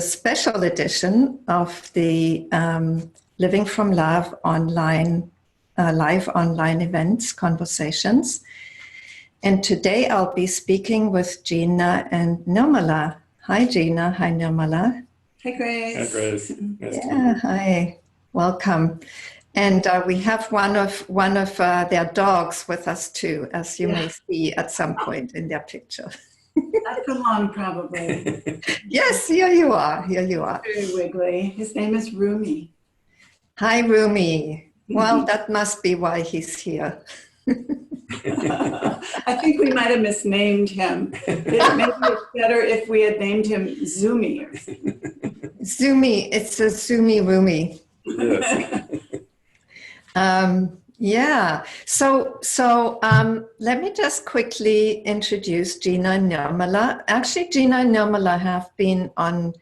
special edition of the Living from Love online, live online events, conversations. And today I'll be speaking with Gina and Nirmala. Hi, Gina. Hi, Nirmala. Hi, Grace. Hi, Grace. Nice to Yeah, hi. Welcome. And we have one of their dogs with us too, as you may see at some point in their picture. Not for long, probably. Yes, here you are. Here you are. Very wiggly. His name is Rumi. Hi, Rumi. Well, that must be why he's here. I think we might have misnamed him. Maybe it's better if we had named him Zumi. Or Zumi. It's a Zumi Rumi. Yes. Yeah. So let me just quickly introduce Gina and Nirmala. Actually, Gina and Nirmala have been on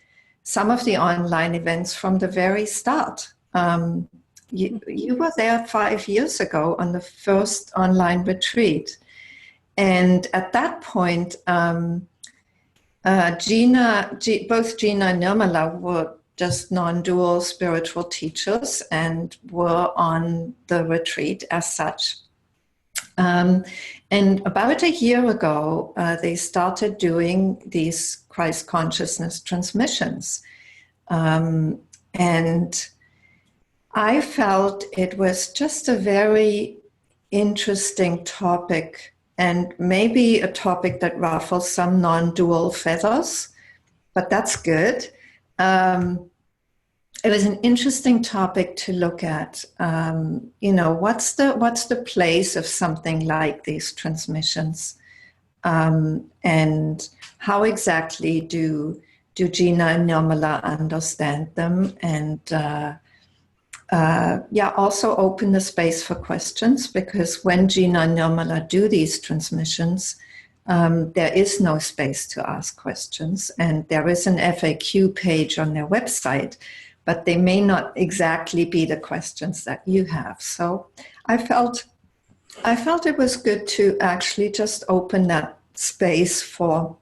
some of the online events from the very start. You were there 5 years ago on the first online retreat. And at that point, both Gina and Nirmala were just non-dual spiritual teachers and were on the retreat as such. And about a year ago, they started doing these Christ consciousness transmissions. And I felt it was just a very interesting topic, and maybe a topic that ruffles some non-dual feathers, but that's good. It was an interesting topic to look at. What's the place of something like these transmissions, and how exactly do Gina and Nirmala understand them, and also open the space for questions, because when Gina and Nirmala do these transmissions, there is no space to ask questions, and there is an FAQ page on their website, but they may not exactly be the questions that you have. So I felt it was good to actually just open that space for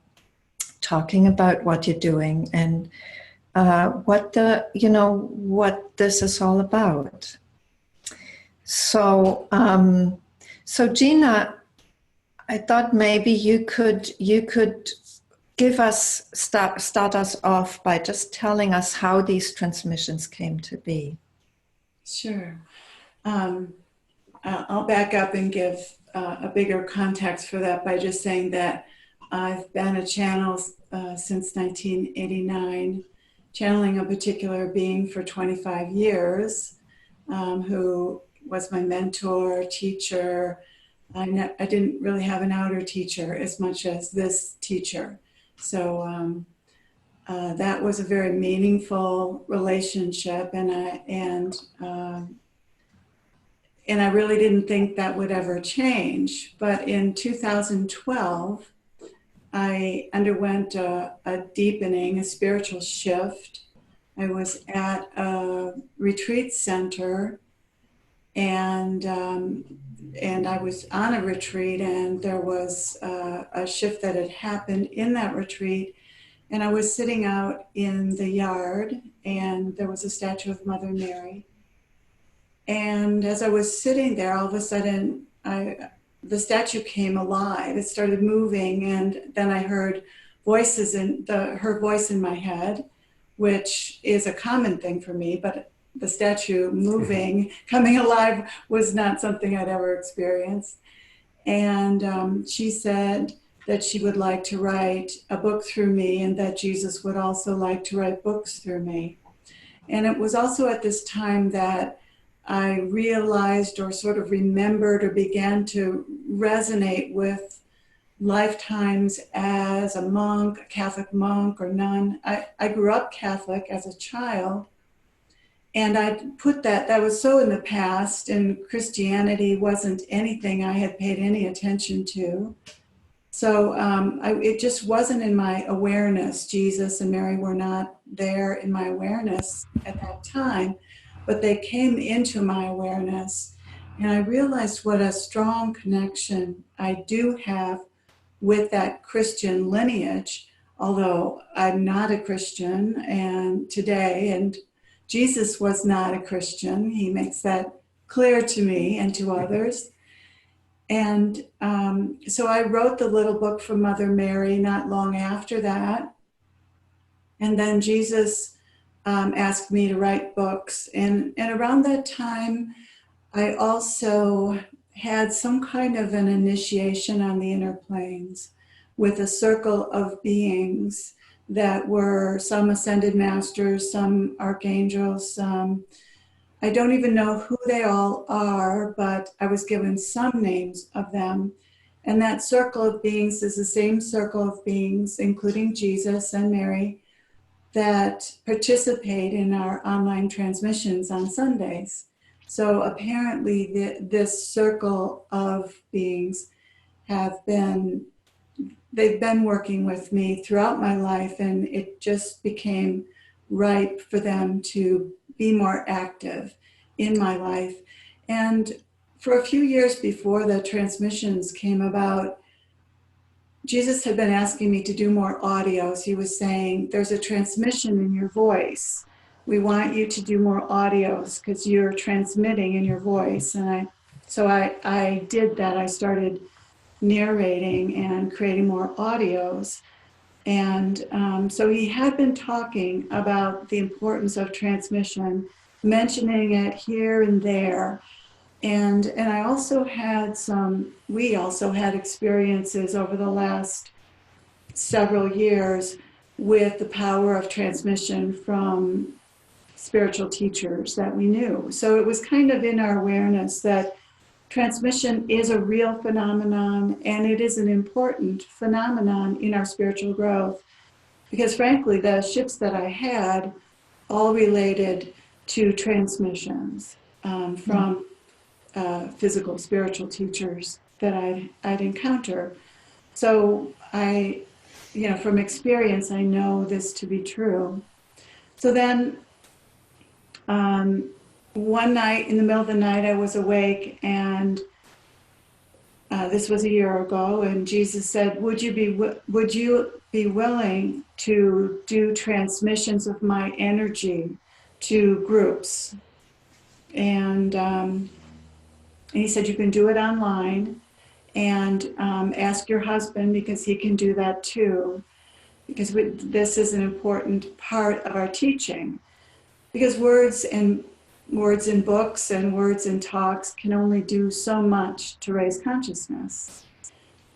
talking about what you're doing and what this is all about. So Gina, I thought maybe you could give us start us off by just telling us how these transmissions came to be. Sure. I'll back up and give a bigger context for that by just saying that I've been a channel since 1989, channeling a particular being for 25 years, who was my mentor, teacher. I didn't really have an outer teacher as much as this teacher. So that was a very meaningful relationship, and I really didn't think that would ever change. But in 2012, I underwent a deepening, a spiritual shift. I was at a retreat center, and I was on a retreat, and there was a shift that had happened in that retreat. And I was sitting out in the yard, and there was a statue of Mother Mary. And as I was sitting there, all of a sudden, the statue came alive. It started moving, and then I heard voices her voice in my head, which is a common thing for me, but the statue moving, coming alive, was not something I'd ever experienced. And she said that she would like to write a book through me, and that Jesus would also like to write books through me. And it was also at this time that I realized, or sort of remembered, or began to resonate with lifetimes as a monk, a Catholic monk or nun. I grew up Catholic as a child, and I put that was so in the past, and Christianity wasn't anything I had paid any attention to. So it just wasn't in my awareness. Jesus and Mary were not there in my awareness at that time, but they came into my awareness. And I realized what a strong connection I do have with that Christian lineage. although I'm not a Christian and today, and Jesus was not a Christian. He makes that clear to me and to others. And so I wrote the little book for Mother Mary not long after that. And then Jesus asked me to write books. And around that time, I also had some kind of an initiation on the inner planes with a circle of beings that were some ascended masters, some archangels, some, I don't even know who they all are, but I was given some names of them. And that circle of beings is the same circle of beings, including Jesus and Mary, that participate in our online transmissions on Sundays. So apparently this circle of beings they've been working with me throughout my life, and it just became ripe for them to be more active in my life. And for a few years before the transmissions came about, Jesus had been asking me to do more audios. He was saying, there's a transmission in your voice. We want you to do more audios because you're transmitting in your voice. And so I did that. I started narrating and creating more audios. And so he had been talking about the importance of transmission, mentioning it here and there. And I also had we also had experiences over the last several years with the power of transmission from spiritual teachers that we knew. So it was kind of in our awareness that transmission is a real phenomenon, and it is an important phenomenon in our spiritual growth. Because frankly, the shifts that I had all related to transmissions from physical spiritual teachers that I'd encounter. So from experience, I know this to be true. So then one night, in the middle of the night, I was awake, and this was a year ago, and Jesus said, would you be willing to do transmissions of my energy to groups? And he said, you can do it online, and ask your husband, because he can do that too, because this is an important part of our teaching. Because words in books and words in talks can only do so much to raise consciousness.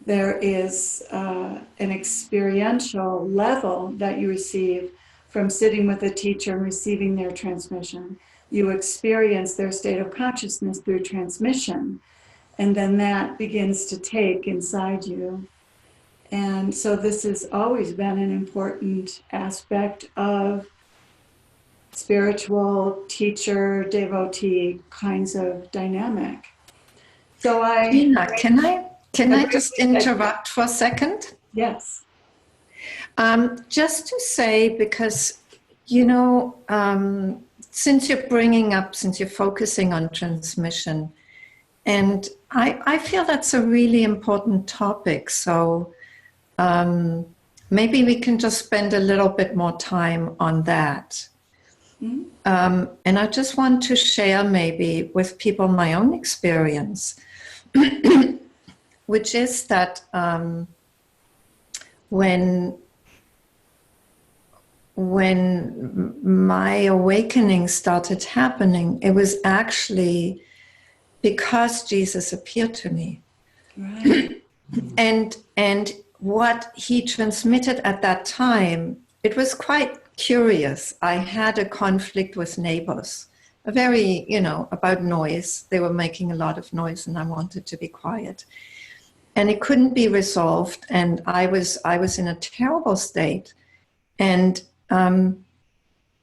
There is an experiential level that you receive from sitting with a teacher and receiving their transmission. You experience their state of consciousness through transmission, and then that begins to take inside you. And so this has always been an important aspect of spiritual teacher, devotee kinds of dynamic. So Gina, can I just interrupt for a second? Yes. Just to say, because, since you're focusing on transmission, and I feel that's a really important topic. So maybe we can just spend a little bit more time on that. Mm-hmm. And I just want to share maybe with people my own experience, which is that when my awakening started happening, it was actually because Jesus appeared to me. Right. And what he transmitted at that time, it was quite curious. I had a conflict with neighbors, a very, about noise. They were making a lot of noise and I wanted to be quiet. And it couldn't be resolved. And I was in a terrible state. And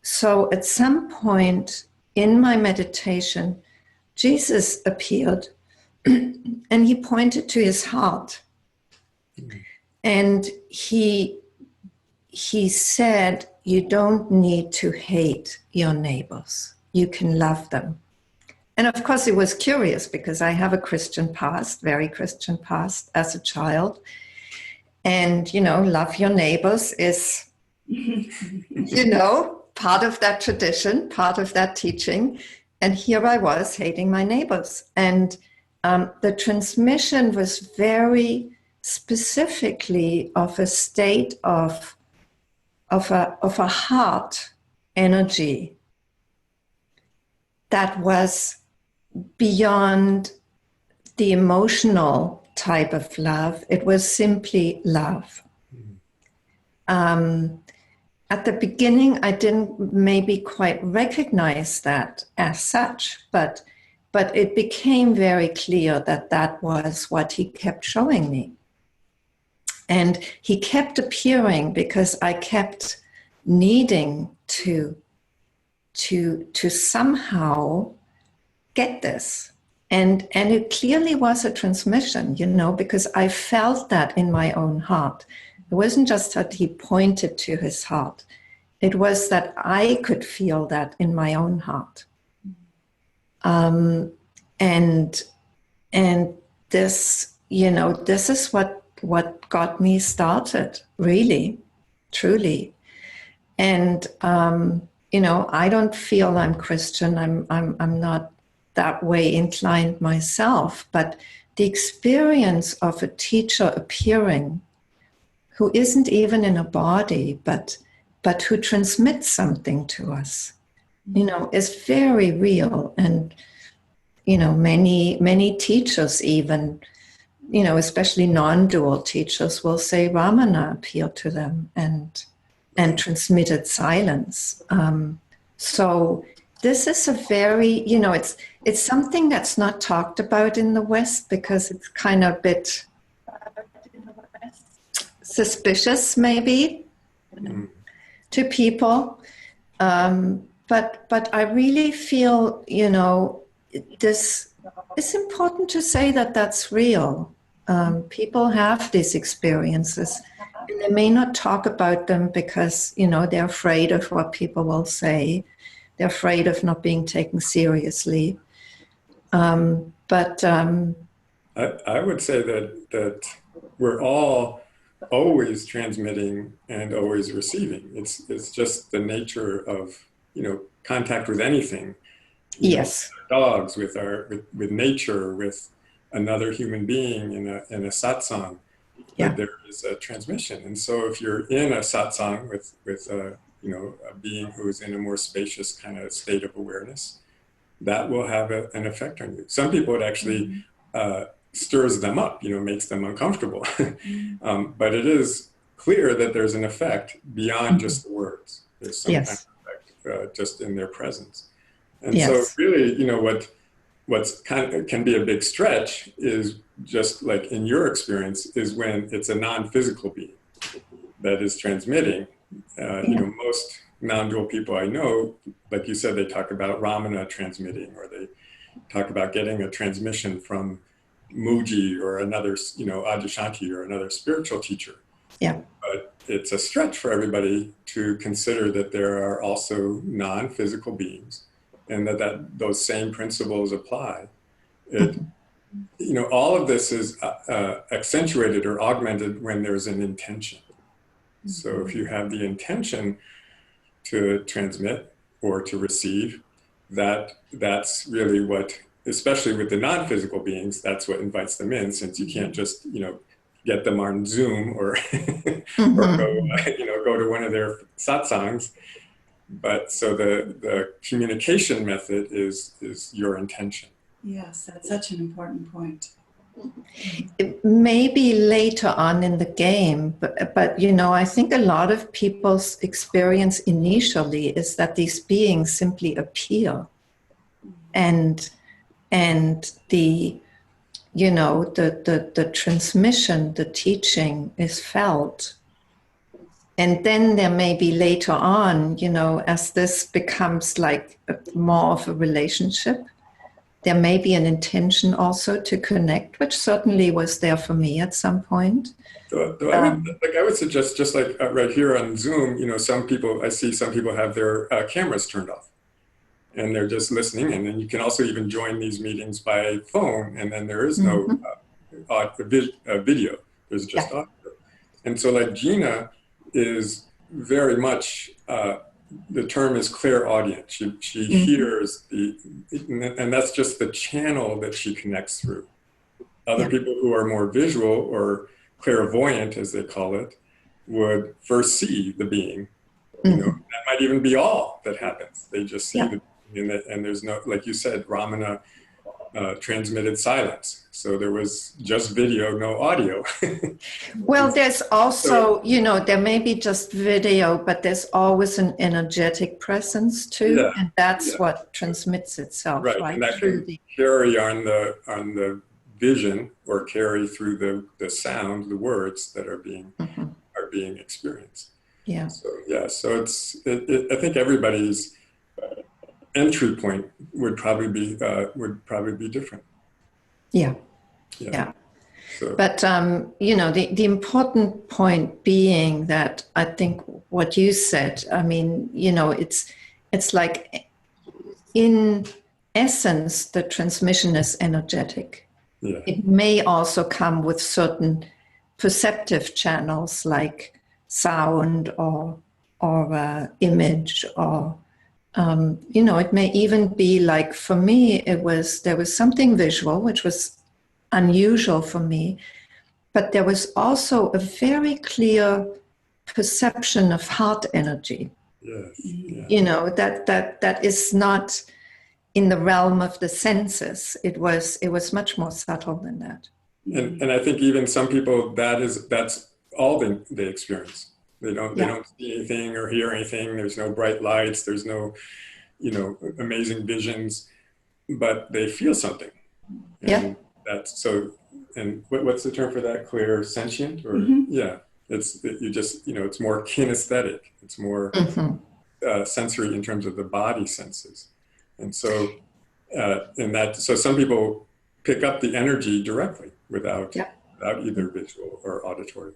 so at some point in my meditation, Jesus appeared and he pointed to his heart. And he said, you don't need to hate your neighbors. You can love them. And of course, it was curious because I have a Christian past, very Christian past as a child. And, love your neighbors is, part of that tradition, part of that teaching. And here I was hating my neighbors. And the transmission was very specifically of a state of a heart energy that was beyond the emotional type of love. It was simply love. At the beginning, I didn't maybe quite recognize that as such, but it became very clear that that was what he kept showing me. And he kept appearing because I kept needing to somehow get this. And it clearly was a transmission, because I felt that in my own heart. It wasn't just that he pointed to his heart. It was that I could feel that in my own heart. And this, this is what got me started, really, truly. And, I don't feel I'm Christian. I'm not that way inclined myself, but the experience of a teacher appearing who isn't even in a body, but who transmits something to us, is very real. And, many teachers even, especially non-dual teachers will say Ramana appeared to them and transmitted silence. So this is a very, it's something that's not talked about in the West because it's kind of a bit suspicious, maybe, to people. But I really feel, this it's important to say that that's real. People have these experiences, and they may not talk about them because, they're afraid of what people will say. They're afraid of not being taken seriously. But I would say that we're all always transmitting and always receiving. It's just the nature of, contact with anything. Yes. Dogs, with nature, with another human being in a satsang. Yeah. There is a transmission. And so if you're in a satsang with a being who is in a more spacious kind of state of awareness, that will have an effect on you. Some people it actually stirs them up, makes them uncomfortable. But it is clear that there's an effect beyond just the words. There's some kind of effect just in their presence. And so really, what's kind of can be a big stretch is just like in your experience is when it's a non-physical being that is transmitting. Most non-dual people I know, like you said, they talk about Ramana transmitting, or they talk about getting a transmission from Muji or another, Adyashanti or another spiritual teacher. Yeah. But it's a stretch for everybody to consider that there are also non-physical beings, and that those same principles apply. All of this is accentuated or augmented when there's an intention. So if you have the intention to transmit or to receive, that's really what, especially with the non-physical beings, that's what invites them in, since you can't just, get them on Zoom or go to one of their satsangs. But so the communication method is your intention. Yes, that's such an important point. Maybe later on in the game, but I think a lot of people's experience initially is that these beings simply appear, and the the transmission, the teaching is felt. And then there may be later on, as this becomes like more of a relationship, there may be an intention also to connect, which certainly was there for me at some point. I would suggest, just like right here on Zoom, I see some people have their cameras turned off and they're just listening. And then you can also even join these meetings by phone, and then there is no video, there's just audio. And so like Gina is very much, the term is clairaudient. She hears and that's just the channel that she connects through. Other people who are more visual or clairvoyant, as they call it, would first see the being. You know, that might even be all that happens. They just see the being, and there's no, like you said, Ramana transmitted silence. So there was just video, no audio. Well, there's also, you know, there may be just video, but there's always an energetic presence too, and that's what transmits itself, right? And that can carry on the vision, or carry through the sound, the words that are being experienced. Yeah. So I think everybody's entry point would probably be different. Yeah. So. But you know, the important point being that I think what you said, I mean, you know, it's like in essence the transmission is energetic. Yeah. It may also come with certain perceptive channels like sound or image, or you know, it may even be like, for me, there was something visual, which was unusual for me, but there was also a very clear perception of heart energy. Yes. Yeah. You know, that is not in the realm of the senses. It was much more subtle than that. And I think even some people, that's all they experience. They don't see anything or hear anything. There's no bright lights. There's no, you know, amazing visions, but they feel something. And that's so. And what's the term for that? Clear sentient, or you just, you know, it's more kinesthetic. It's more sensory in terms of the body senses, and so so some people pick up the energy directly without either visual or auditory.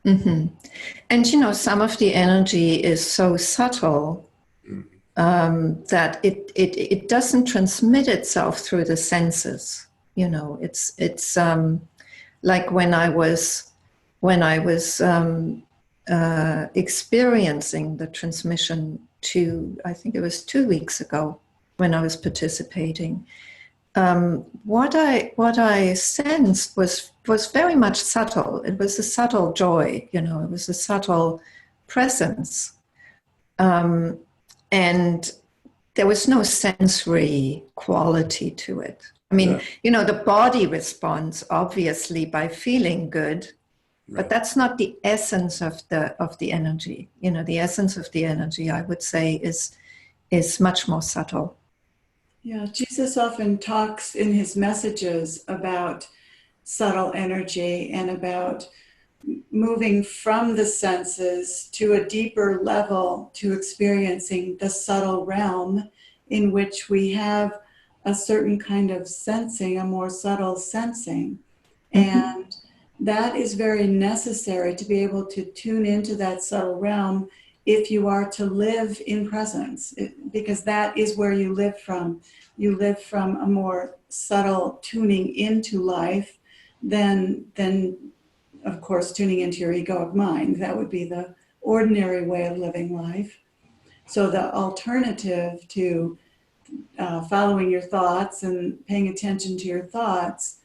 And you know, some of the energy is so subtle that it doesn't transmit itself through the senses. You know, it's like when I was experiencing the transmission I think it was 2 weeks ago when I was participating. What I sensed was very much subtle. It was a subtle joy, you know, it was a subtle presence. And there was no sensory quality to it. I mean, you know, the body responds obviously by feeling good, but that's not the essence of the energy. You know, the essence of the energy, I would say, is much more subtle. Yeah, Jesus often talks in his messages about subtle energy and about moving from the senses to a deeper level, to experiencing the subtle realm in which we have a certain kind of sensing, a more subtle sensing. And that is very necessary to be able to tune into that subtle realm if you are to live in presence, because that is where you live from. You live from a more subtle tuning into life than of course, tuning into your egoic mind. That would be the ordinary way of living life. So the alternative to following your thoughts and paying attention to your thoughts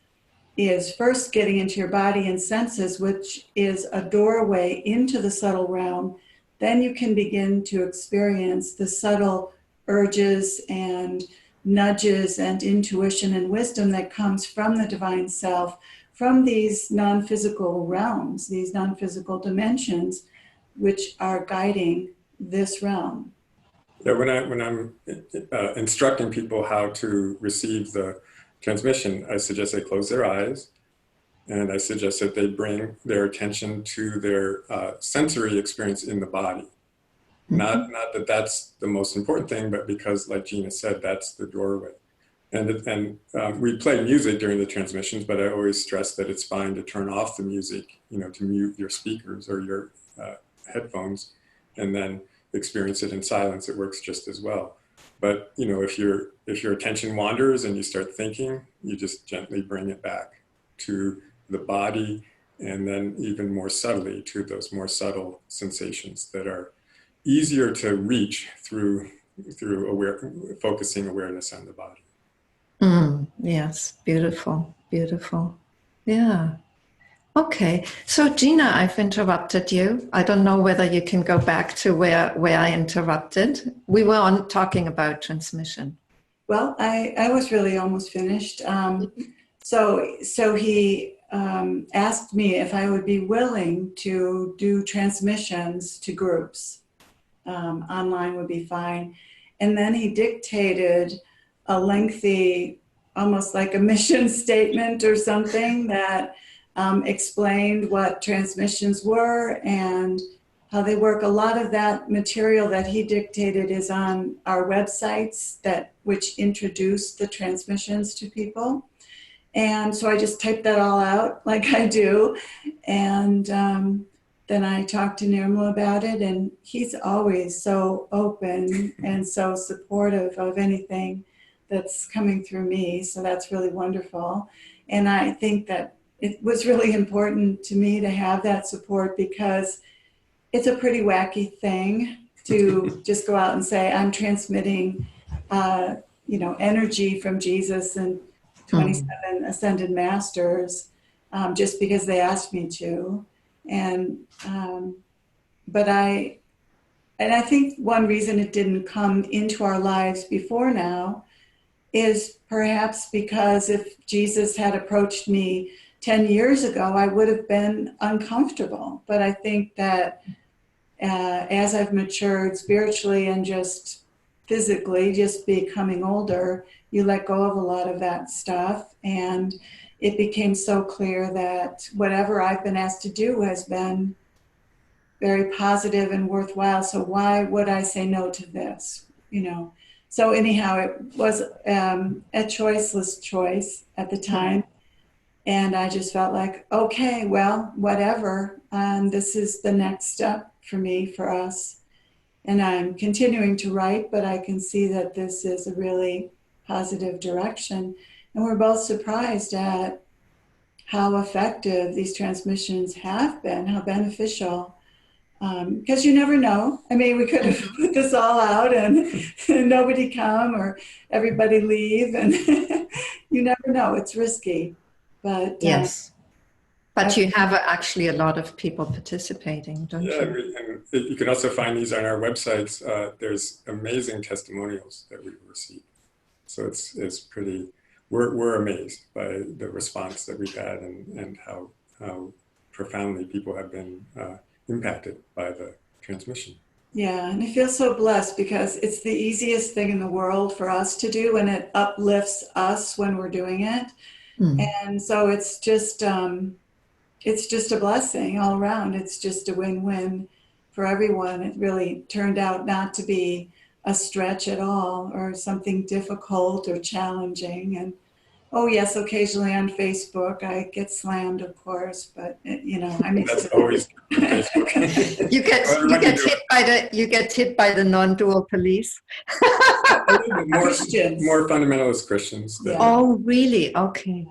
is first getting into your body and senses, which is a doorway into the subtle realm. Then you can begin to experience the subtle urges and nudges and intuition and wisdom that comes from the divine self, from these non-physical realms, these non-physical dimensions, which are guiding this realm. Yeah, when I'm instructing people how to receive the transmission, I suggest they close their eyes, and I suggest that they bring their attention to their sensory experience in the body. Not that that's the most important thing, but because, like Gina said, that's the doorway. And we play music during the transmissions, but I always stress that it's fine to turn off the music, you know, to mute your speakers or your headphones, and then experience it in silence. It works just as well. But you know, if your attention wanders and you start thinking, you just gently bring it back to the body and then even more subtly to those more subtle sensations that are easier to reach through focusing awareness on the body. Yes, beautiful, beautiful. Yeah. Okay, so Gina, I've interrupted you. I don't know whether you can go back to where I interrupted. We were talking about transmission. Well, I was really almost finished. So he asked me if I would be willing to do transmissions to groups. Online would be fine. And then he dictated a lengthy, almost like a mission statement or something that explained what transmissions were and how they work. A lot of that material that he dictated is on our websites which introduce the transmissions to people. And so I just typed that all out like I do. And then I talked to Nirmala about it, and he's always so open and so supportive of anything that's coming through me. So that's really wonderful. And I think that it was really important to me to have that support because it's a pretty wacky thing to just go out and say, I'm transmitting, energy from Jesus and 27 ascended masters just because they asked me to. And I think one reason it didn't come into our lives before now is perhaps because if Jesus had approached me 10 years ago, I would have been uncomfortable. But I think that as I've matured spiritually and just physically, just becoming older, you let go of a lot of that stuff. And it became so clear that whatever I've been asked to do has been very positive and worthwhile. So why would I say no to this? So anyhow, it was a choiceless choice at the time. And I just felt like, okay, well, whatever. This is the next step for me, for us. And I'm continuing to write, but I can see that this is a really positive direction. And we're both surprised at how effective these transmissions have been, how beneficial. Because you never know. I mean, we could have put this all out and nobody come or everybody leave, and you never know. It's risky. But yes. But you have actually a lot of people participating, don't you? And you can also find these on our websites. There's amazing testimonials that we've received. So it's pretty, we're amazed by the response that we've had and how profoundly people have been impacted by the transmission. Yeah, and I feel so blessed because it's the easiest thing in the world for us to do, and it uplifts us when we're doing it. And so it's just a blessing all around. It's just a win-win for everyone. It really turned out not to be a stretch at all or something difficult or challenging. And oh yes, occasionally on Facebook I get slammed, of course, but I mean that's always Facebook. you get hit by the non-dual police. more fundamentalist Christians. Yeah. Oh, really? Okay.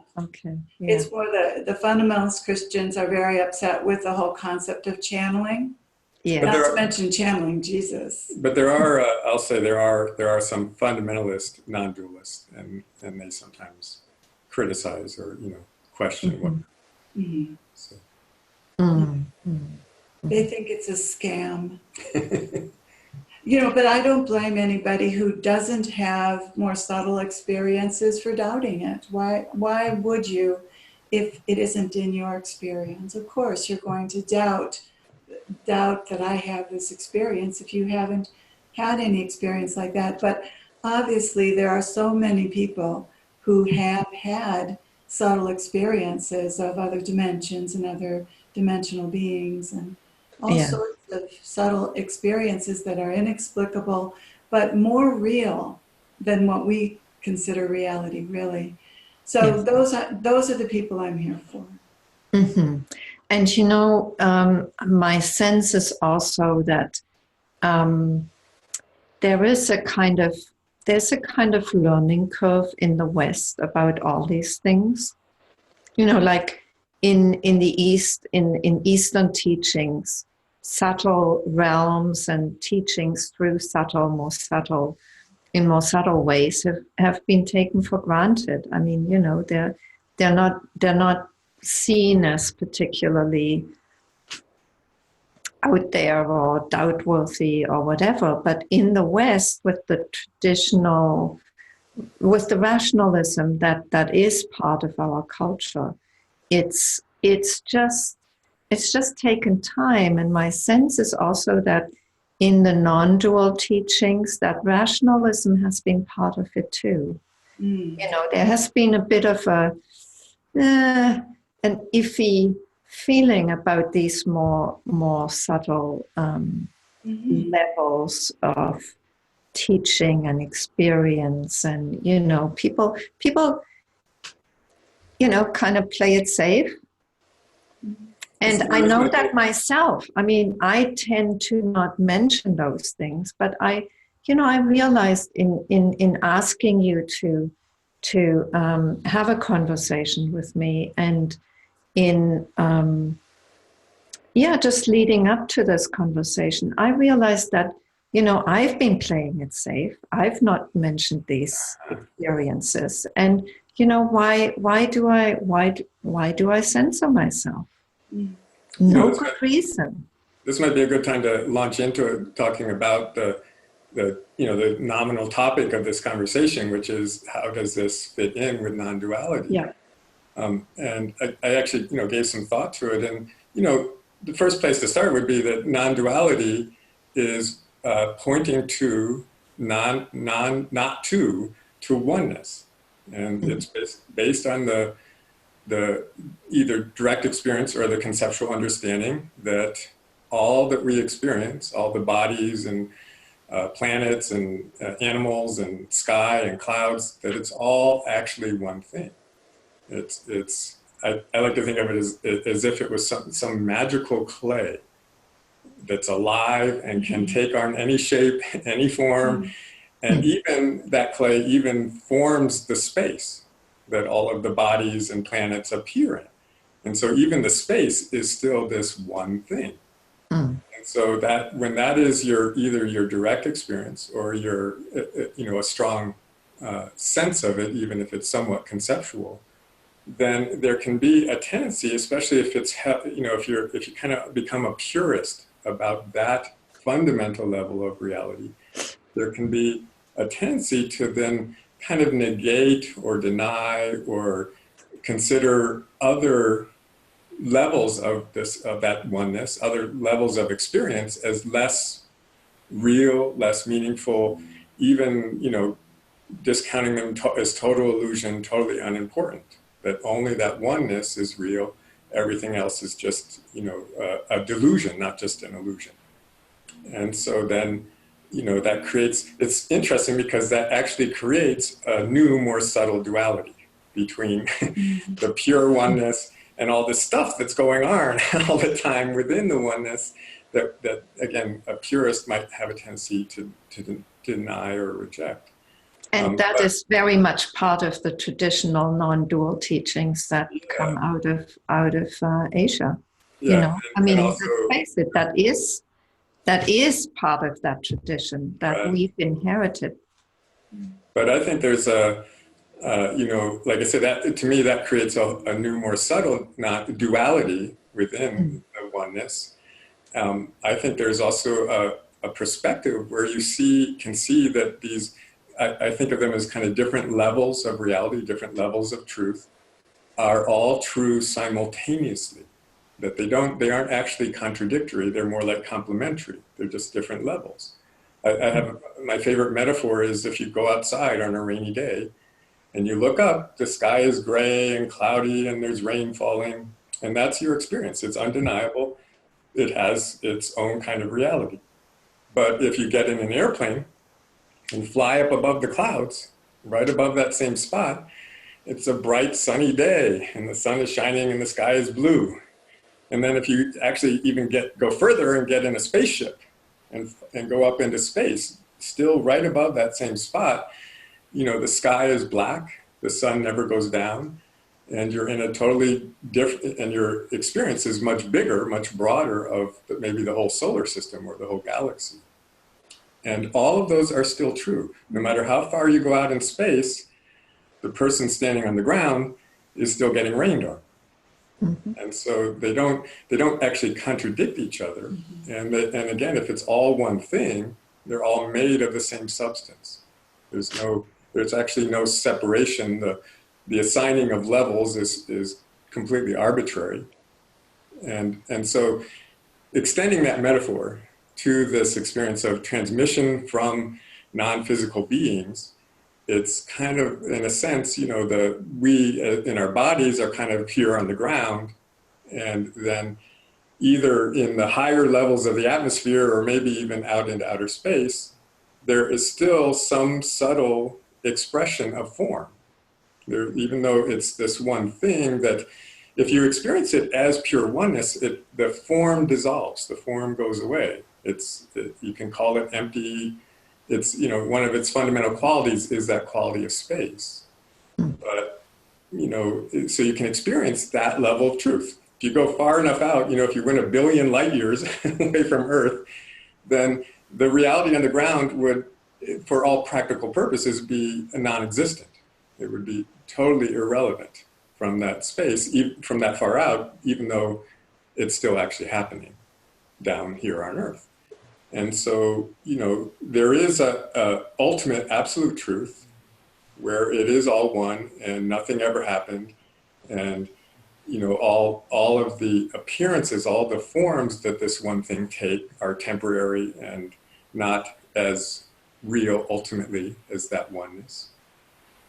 Yeah. It's more the fundamentalist Christians are very upset with the whole concept of channeling. Yeah. Not to mention channeling Jesus. But there are, I'll say there are some fundamentalist non-dualists, and they sometimes criticize or question what. So. They think it's a scam. But I don't blame anybody who doesn't have more subtle experiences for doubting it. Why would you if it isn't in your experience? Of course, you're going to doubt that I have this experience if you haven't had any experience like that. But obviously, there are so many people who have had subtle experiences of other dimensions and other dimensional beings and all sorts of subtle experiences that are inexplicable, but more real than what we consider reality, really. So those are the people I'm here for. Mm-hmm. And my sense is also that there's a kind of learning curve in the West about all these things. Like in the East, in Eastern teachings, subtle realms and teachings through in more subtle ways have been taken for granted. I mean, you know, they're not seen as particularly out there or doubt-worthy or whatever. But in the West, with the rationalism that is part of our culture, it's just taken time. And my sense is also that in the non-dual teachings, that rationalism has been part of it too. You know, there has been a bit of an iffy feeling about these more subtle levels of teaching and experience, and you know, people you know, kind of play it safe. And I know that myself. I mean, I tend to not mention those things, but I realized in asking you to have a conversation with me, and in just leading up to this conversation, I realized that, you know, I've been playing it safe. I've not mentioned these experiences, and you know, why do I censor myself? No good reason. This might be a good time to launch into it, talking about the nominal topic of this conversation, which is how does this fit in with non-duality? Yeah. And I actually, you know, gave some thought to it, and you know, the first place to start would be that non-duality is pointing to not to oneness, and it's based on the either direct experience or the conceptual understanding that all that we experience, all the bodies and planets and animals and sky and clouds, that it's all actually one thing. I like to think of it as if it was some magical clay that's alive and can take on any shape, any form, and even that clay even forms the space that all of the bodies and planets appear in. And so even the space is still this one thing. And so that when that is either your direct experience or your, you know, a strong sense of it, even if it's somewhat conceptual, then there can be a tendency, especially if it's, you know, if you kind of become a purist about that fundamental level of reality, there can be a tendency to then kind of negate or deny or consider other levels of that oneness, other levels of experience as less real, less meaningful, even, you know, discounting them as total illusion, totally unimportant. That only that oneness is real. Everything else is just, you know, a delusion, not just an illusion. And so then, you know, that creates, it's interesting because that actually creates a new, more subtle duality between the pure oneness and all this stuff that's going on all the time within the oneness that again, a purist might have a tendency to deny or reject. And that is very much part of the traditional non-dual teachings that come out of Asia. Yeah, you know, I mean, also, let's face it, that is part of that tradition that we've inherited. But I think there's you know, like I said, that to me that creates a new, more subtle duality within the oneness. I think there's also a perspective where you can see that these. I think of them as kind of different levels of reality, different levels of truth, are all true simultaneously. That they aren't actually contradictory, they're more like complementary. They're just different levels. I have, my favorite metaphor is if you go outside on a rainy day and you look up, the sky is gray and cloudy and there's rain falling, and that's your experience. It's undeniable. It has its own kind of reality. But if you get in an airplane and fly up above the clouds, right above that same spot, it's a bright sunny day and the sun is shining and the sky is blue. And then if you actually even go further and get in a spaceship and go up into space, still right above that same spot, you know, the sky is black, the sun never goes down, and you're in a totally different, and your experience is much bigger, much broader of maybe the whole solar system or the whole galaxy. And all of those are still true. No matter how far you go out in space, the person standing on the ground is still getting rained on. Mm-hmm. And so they don't actually contradict each other. Mm-hmm. And again, if it's all one thing, they're all made of the same substance. There's actually no separation. The assigning of levels is completely arbitrary. And so extending that metaphor to this experience of transmission from non-physical beings, it's kind of, in a sense, we in our bodies are kind of here on the ground, and then either in the higher levels of the atmosphere or maybe even out into outer space, there is still some subtle expression of form. There, even though it's this one thing that if you experience it as pure oneness, the form dissolves, the form goes away. You can call it empty. It's, one of its fundamental qualities is that quality of space. But, so you can experience that level of truth. If you go far enough out, if you went 1 billion light years away from Earth, then the reality on the ground would, for all practical purposes, be non-existent. It would be totally irrelevant from that space, from that far out, even though it's still actually happening down here on Earth. And so, there is a ultimate absolute truth where it is all one and nothing ever happened. And, all of the appearances, all the forms that this one thing take are temporary and not as real ultimately as that oneness.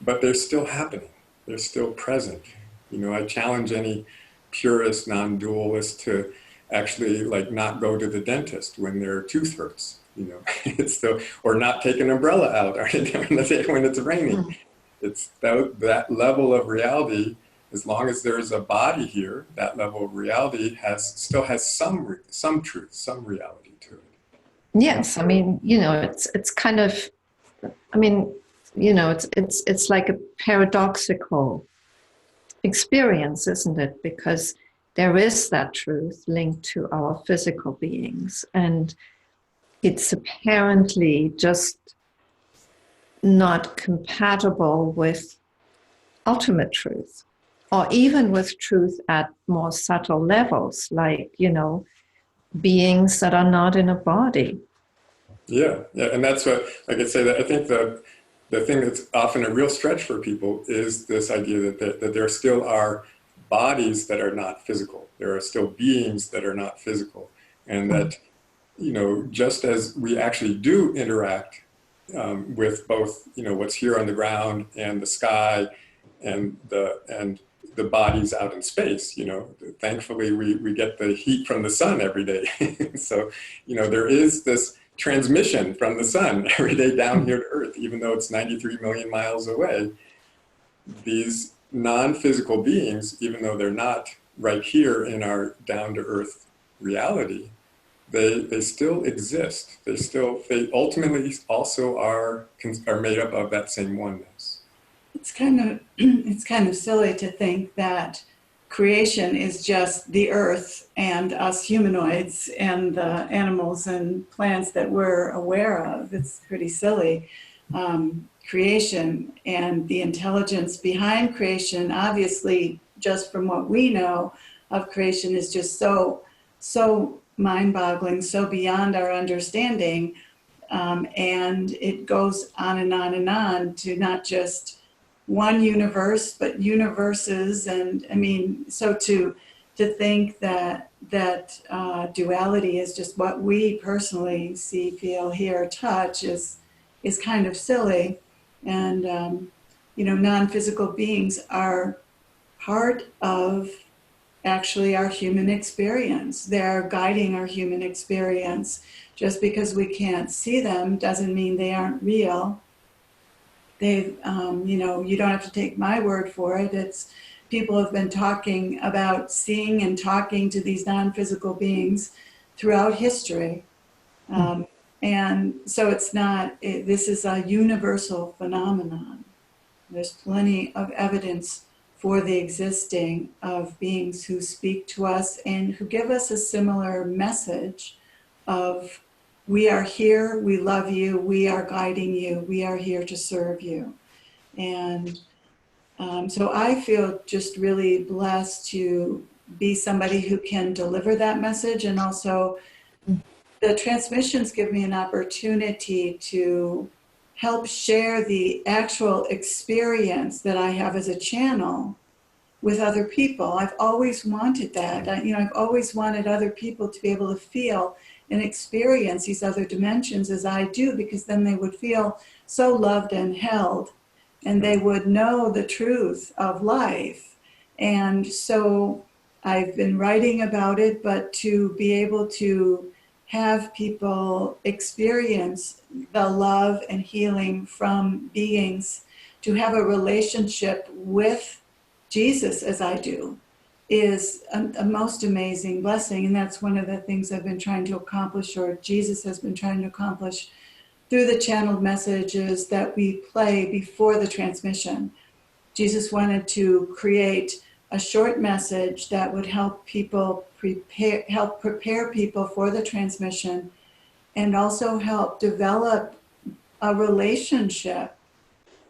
But they're still happening. They're still present. I challenge any purist, non-dualist to actually not go to the dentist when their tooth hurts, it's still, or not take an umbrella out during the day when it's raining. It's that level of reality. As long as there's a body here, that level of reality still has some truth, some reality to it. Yes, it's kind of, it's like a paradoxical experience, isn't it? Because there is that truth linked to our physical beings, and it's apparently just not compatible with ultimate truth, or even with truth at more subtle levels, like, beings that are not in a body. Yeah, and that's what, like I say, that I think the thing that's often a real stretch for people is this idea that there still are bodies that are not physical. There are still beings that are not physical. And that, just as we actually do interact with both, what's here on the ground and the sky and the bodies out in space, thankfully we get the heat from the sun every day. So, there is this transmission from the sun every day down here to Earth, even though it's 93 million miles away. These non-physical beings, even though they're not right here in our down-to-earth reality, they still exist. They ultimately also are made up of that same oneness. It's kind of silly to think that creation is just the earth and us humanoids and the animals and plants that we're aware of. It's pretty silly. Creation and the intelligence behind creation, obviously, just from what we know of creation, is just so mind-boggling, so beyond our understanding. And it goes on and on and on to not just one universe, but universes. And so to think that duality is just what we personally see, feel, hear, touch is kind of silly. And, non-physical beings are part of actually our human experience. They're guiding our human experience. Just because we can't see them doesn't mean they aren't real. You don't have to take my word for it. People have been talking about seeing and talking to these non-physical beings throughout history. And so this is a universal phenomenon. There's plenty of evidence for the existing of beings who speak to us and who give us a similar message of, we are here, we love you, we are guiding you, we are here to serve you. And so I feel just really blessed to be somebody who can deliver that message. And also the transmissions give me an opportunity to help share the actual experience that I have as a channel with other people. I've always wanted that. I've always wanted other people to be able to feel and experience these other dimensions as I do, because then they would feel so loved and held, and they would know the truth of life. And so I've been writing about it, but to be able to have people experience the love and healing from beings, to have a relationship with Jesus as I do, is a most amazing blessing. And that's one of the things I've been trying to accomplish, or Jesus has been trying to accomplish, through the channeled messages that we play before the transmission. Jesus wanted to create a short message that would help people prepare people for the transmission, and also help develop a relationship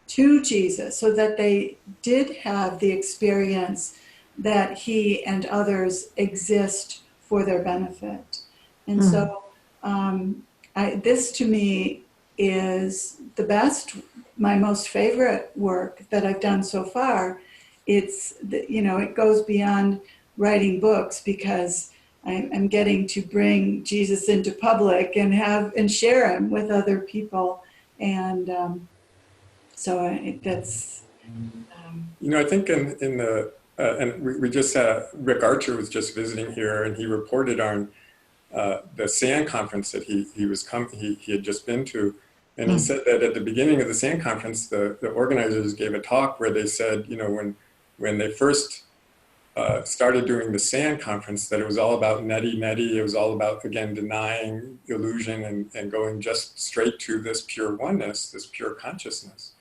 to Jesus, so that they did have the experience that he and others exist for their benefit. And so this to me is the best, my most favorite work that I've done so far. It's, it goes beyond writing books, because I'm getting to bring Jesus into public and share him with other people. And so that's... I think in the, and we just had, Rick Archer was just visiting here, and he reported on the SAN conference that he had just been to. And he said that at the beginning of the SAN conference, the organizers gave a talk where they said, when they first started doing the SAN conference, that it was all about neti. It was all about, again, denying illusion and going just straight to this pure oneness, this pure consciousness.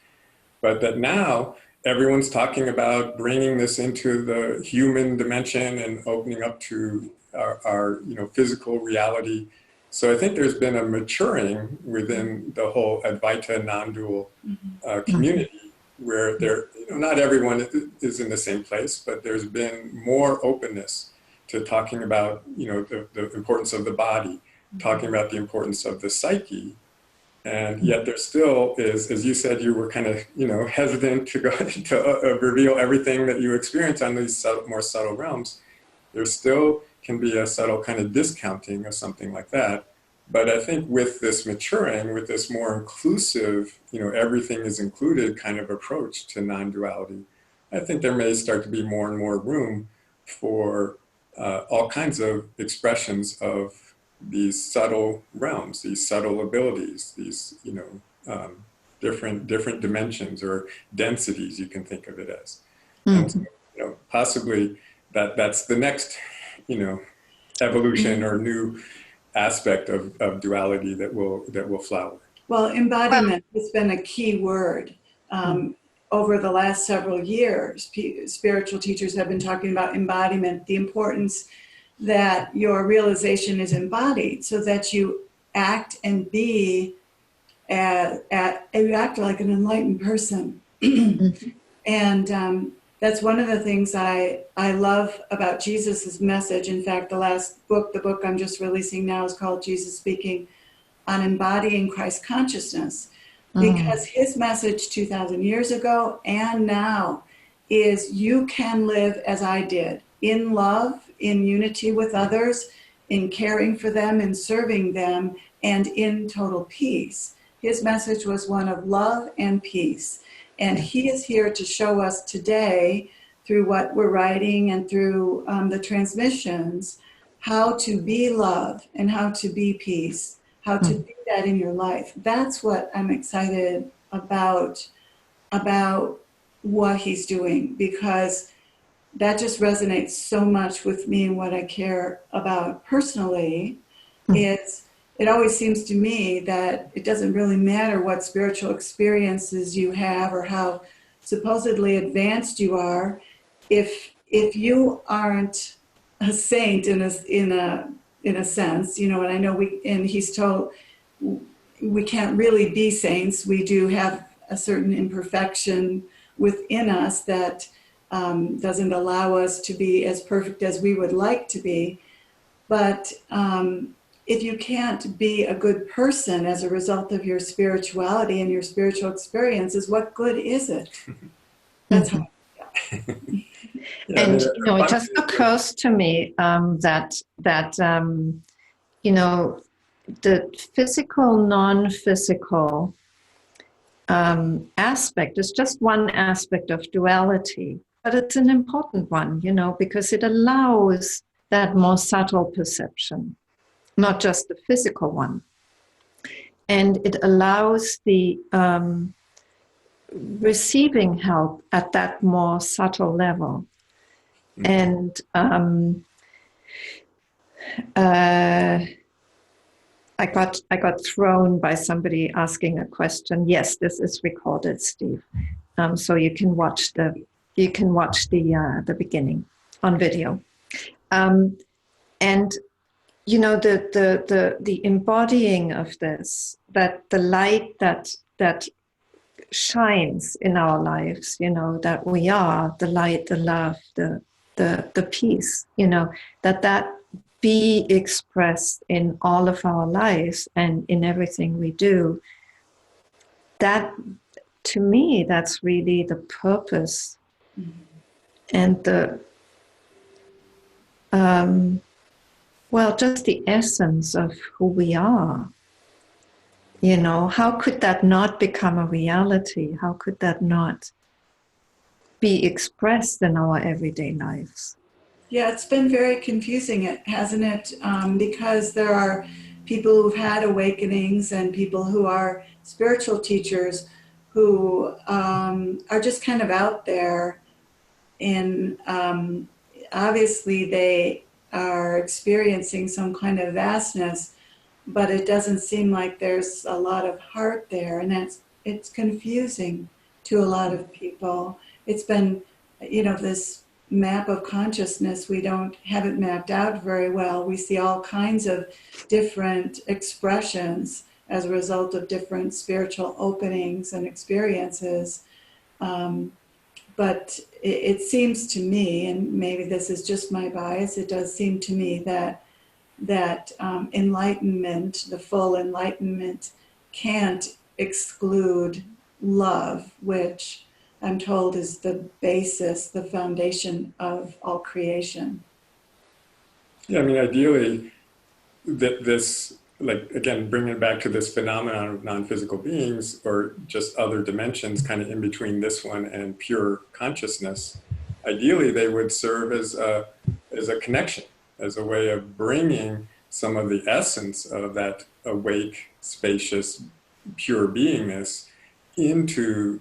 But that now everyone's talking about bringing this into the human dimension and opening up to our physical reality. So I think there's been a maturing within the whole Advaita non-dual community, where not everyone is in the same place, but there's been more openness to talking about the importance of the body, talking about the importance of the psyche. And yet there still is, as you said, you were kind of, hesitant to go to reveal everything that you experience on these more subtle realms. There still can be a subtle kind of discounting of something like that. But I think with this maturing, with this more inclusive, everything is included kind of approach to non-duality, I think there may start to be more and more room for all kinds of expressions of these subtle realms, these subtle abilities, these different dimensions or densities, you can think of it as. And so, possibly that's the next evolution or new aspect of duality that will flower. Well, embodiment has been a key word. Over the last several years, spiritual teachers have been talking about embodiment, the importance that your realization is embodied, so that you act and be you act like an enlightened person. And that's one of the things I love about Jesus's message. In fact, the book I'm just releasing now is called Jesus Speaking on Embodying Christ Consciousness, because his message 2,000 years ago and now is, you can live as I did, in love, in unity with others, in caring for them, in serving them, and in total peace. His message was one of love and peace. And he is here to show us today, through what we're writing and through the transmissions, how to be love and how to be peace, how to be that in your life. That's what I'm excited about what he's doing, because that just resonates so much with me and what I care about personally. It always seems to me that it doesn't really matter what spiritual experiences you have or how supposedly advanced you are. if you aren't a saint in a sense, you know, and I know he's told we can't really be saints. We do have a certain imperfection within us that doesn't allow us to be as perfect as we would like to be. But if you can't be a good person as a result of your spirituality and your spiritual experiences, what good is it? That's how. And you know, it just occurs to me that you know, the physical, non-physical aspect is just one aspect of duality, but it's an important one, you know, because it allows that more subtle perception, not just the physical one. And it allows the receiving help at that more subtle level. And I got thrown by somebody asking a question. Yes, this is recorded, Steve. So you can watch the beginning on video. And you know, the embodying of this, that the light that shines in our lives, you know, that we are the light, the love, the peace, you know, that be expressed in all of our lives and in everything we do. That, to me, that's really the purpose and the well, just the essence of who we are. You know, how could that not become a reality? How could that not be expressed in our everyday lives? Yeah, it's been very confusing, hasn't it? Because there are people who've had awakenings and people who are spiritual teachers who are just kind of out there. And obviously they are experiencing some kind of vastness, but it doesn't seem like there's a lot of heart there. And it's confusing to a lot of people. It's been, you know, this map of consciousness, we don't have it mapped out very well. We see all kinds of different expressions as a result of different spiritual openings and experiences. But it seems to me, and maybe this is just my bias, it does seem to me that enlightenment, the full enlightenment, can't exclude love, which I'm told is the basis, the foundation of all creation. Yeah, I mean, ideally, this, like, again, bringing it back to this phenomenon of non-physical beings or just other dimensions kind of in between this one and pure consciousness, ideally they would serve as a connection, as a way of bringing some of the essence of that awake, spacious, pure beingness into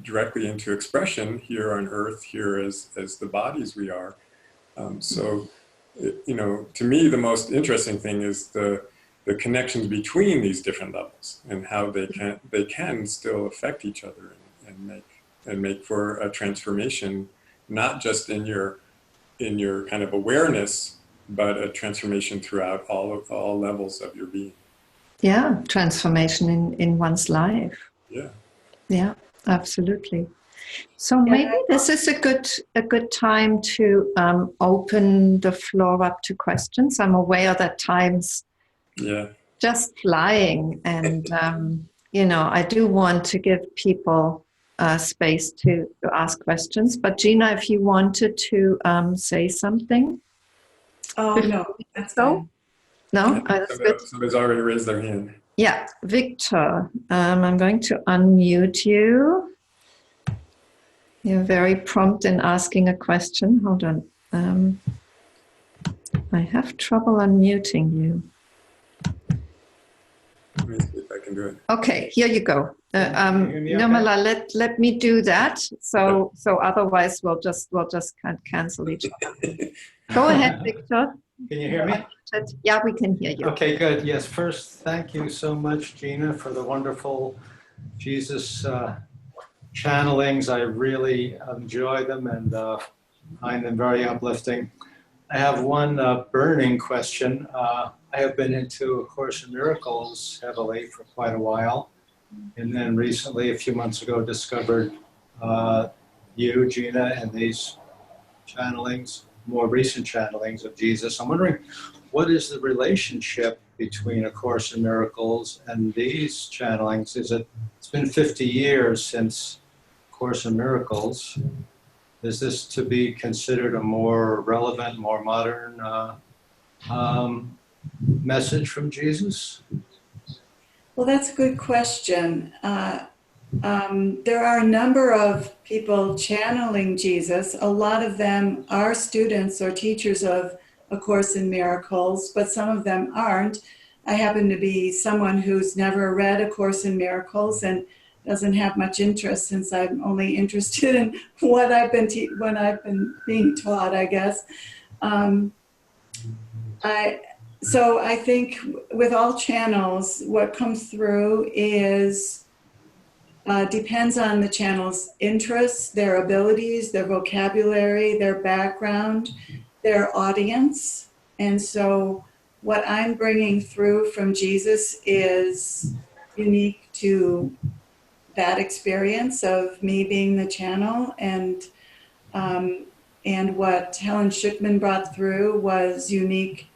directly into expression here on Earth, here as the bodies we are. So, you know, to me, the most interesting thing is the connections between these different levels and how they can still affect each other and make for a transformation, not just in your kind of awareness, but a transformation throughout all levels of your being. Yeah, transformation in one's life. Yeah. Yeah, absolutely. So maybe this is a good time to open the floor up to questions. I'm aware that time's just flying, and you know, I do want to give people space to ask questions. But Gina, if you wanted to say something. Oh no, that's so. No, that's good. Somebody's already raised their hand. Yeah, Victor, I'm going to unmute you. You're very prompt in asking a question. Hold on. I have trouble unmuting you. Let me see if I can do it. Okay, here you go. Nirmala, let me do that. So otherwise we'll just cancel each other. Go ahead, Victor. Can you hear me? Yeah, we can hear you. Okay, good. Yes, first, thank you so much, Gina, for the wonderful Jesus channelings. I really enjoy them and find them very uplifting. I have one burning question. I have been into A Course in Miracles heavily for quite a while. And then recently, a few months ago, discovered you, Gina, and these channelings, more recent channelings of Jesus. I'm wondering, what is the relationship between A Course in Miracles and these channelings? It's been 50 years since A Course in Miracles. Is this to be considered a more relevant, more modern message from Jesus? Well, that's a good question. There are a number of people channeling Jesus. A lot of them are students or teachers of A Course in Miracles, but some of them aren't. I happen to be someone who's never read A Course in Miracles and doesn't have much interest, since I'm only interested in what I've been being taught, I guess. So I think with all channels, what comes through is depends on the channel's interests, their abilities, their vocabulary, their background, their audience. And so what I'm bringing through from Jesus is unique to that experience of me being the channel, and what Helen Schuckman brought through was unique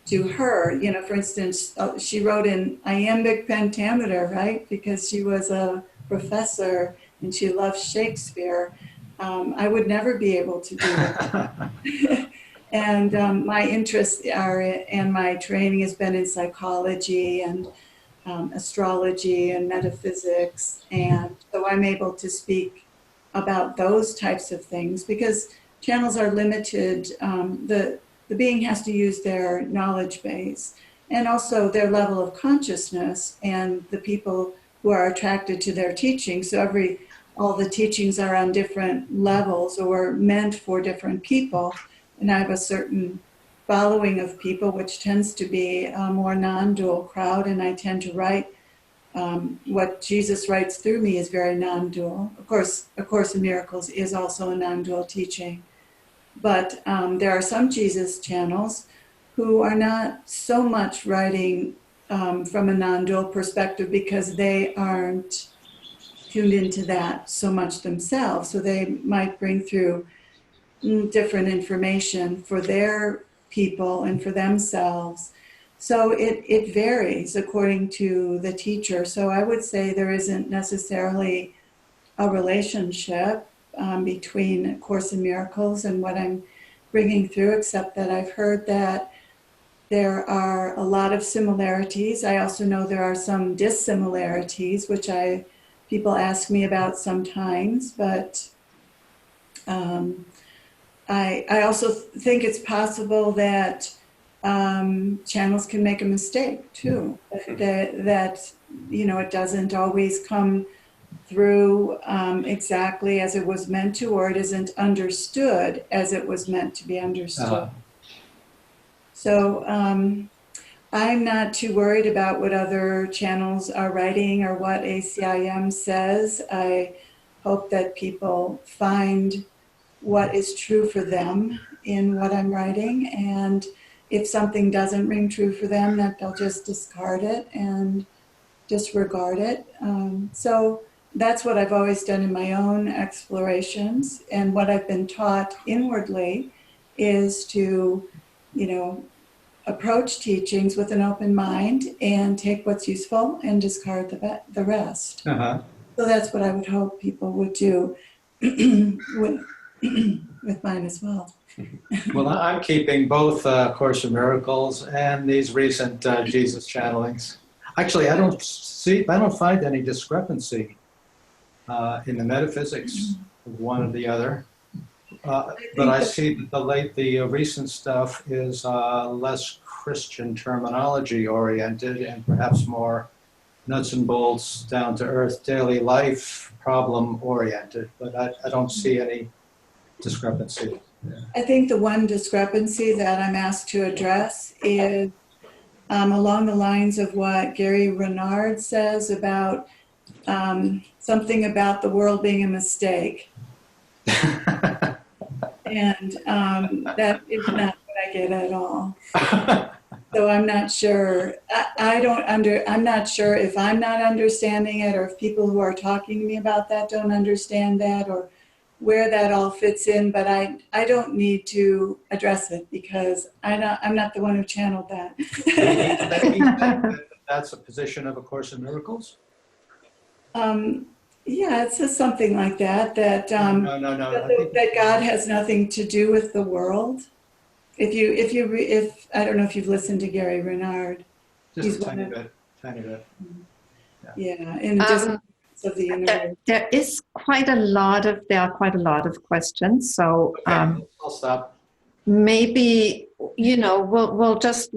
to her. You know, for instance, she wrote in iambic pentameter, right? Because she was a professor and she loved Shakespeare. I would never be able to do that. And my interests are, and my training has been in psychology and astrology and metaphysics. And so I'm able to speak about those types of things because channels are limited. The being has to use their knowledge base and also their level of consciousness and the people who are attracted to their teaching. So all the teachings are on different levels or meant for different people. And I have a certain following of people, which tends to be a more non-dual crowd. And I tend to write, what Jesus writes through me is very non-dual. Of course, A Course in Miracles is also a non-dual teaching. But there are some Jesus channels who are not so much writing from a non-dual perspective because they aren't tuned into that so much themselves. So they might bring through different information for their people and for themselves. So it varies according to the teacher. So I would say there isn't necessarily a relationship between A Course in Miracles and what I'm bringing through, except that I've heard that there are a lot of similarities. I also know there are some dissimilarities, which people ask me about sometimes, but I also think it's possible that channels can make a mistake too, that it doesn't always come through exactly as it was meant to, or it isn't understood as it was meant to be understood. So I'm not too worried about what other channels are writing or what ACIM says. I hope that people find what is true for them in what I'm writing, and if something doesn't ring true for them, that they'll just discard it and disregard it. So that's what I've always done in my own explorations, and what I've been taught inwardly is to, approach teachings with an open mind and take what's useful and discard the rest. So that's what I would hope people would do with mine as well. Well, I'm keeping both Course in Miracles and these recent Jesus channelings. Actually, I don't find any discrepancy in the metaphysics of one or the other. But I see that the recent stuff is less Christian terminology oriented and perhaps more nuts and bolts, down to earth, daily life problem oriented. But I don't see any discrepancy. I think the one discrepancy that I'm asked to address is along the lines of what Gary Renard says about something about the world being a mistake. And that is not what I get at all. So I'm not sure. I'm not sure if I'm not understanding it, or if people who are talking to me about that don't understand that, or where that all fits in. But I don't need to address it because I'm not the one who channeled that. That's a position of A Course in Miracles? Yeah, it says something like that. That No. that God has nothing to do with the world. If I don't know if you've listened to Gary Renard. Just a tiny bit. Yeah, in just of the universe. There are quite a lot of questions. So Okay, I'll stop. maybe we'll just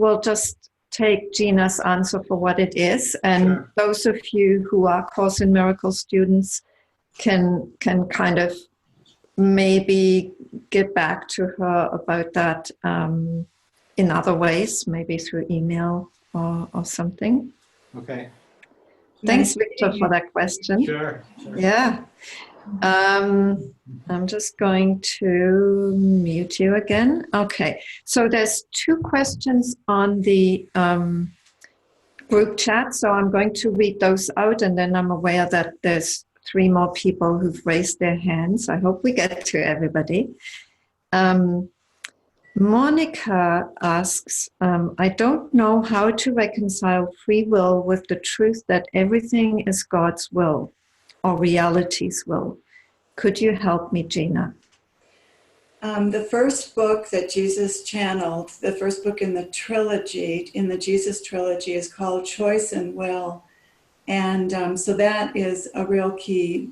take Gina's answer for what it is, and Sure. those of you who are Course in Miracles students can kind of maybe get back to her about that in other ways, maybe through email or something. Okay. Thanks, Victor, for that question. Sure. Yeah. I'm just going to mute you again. Okay. So there's 2 questions on the group chat. So I'm going to read those out, and then I'm aware that there's 3 more people who've raised their hands. I hope we get to everybody. Monica asks, I don't know how to reconcile free will with the truth that everything is God's will or reality's will. Could you help me, Gina? The first book that Jesus channeled, the first book in the trilogy, in the Jesus trilogy, is called Choice and Will. And so that is a real key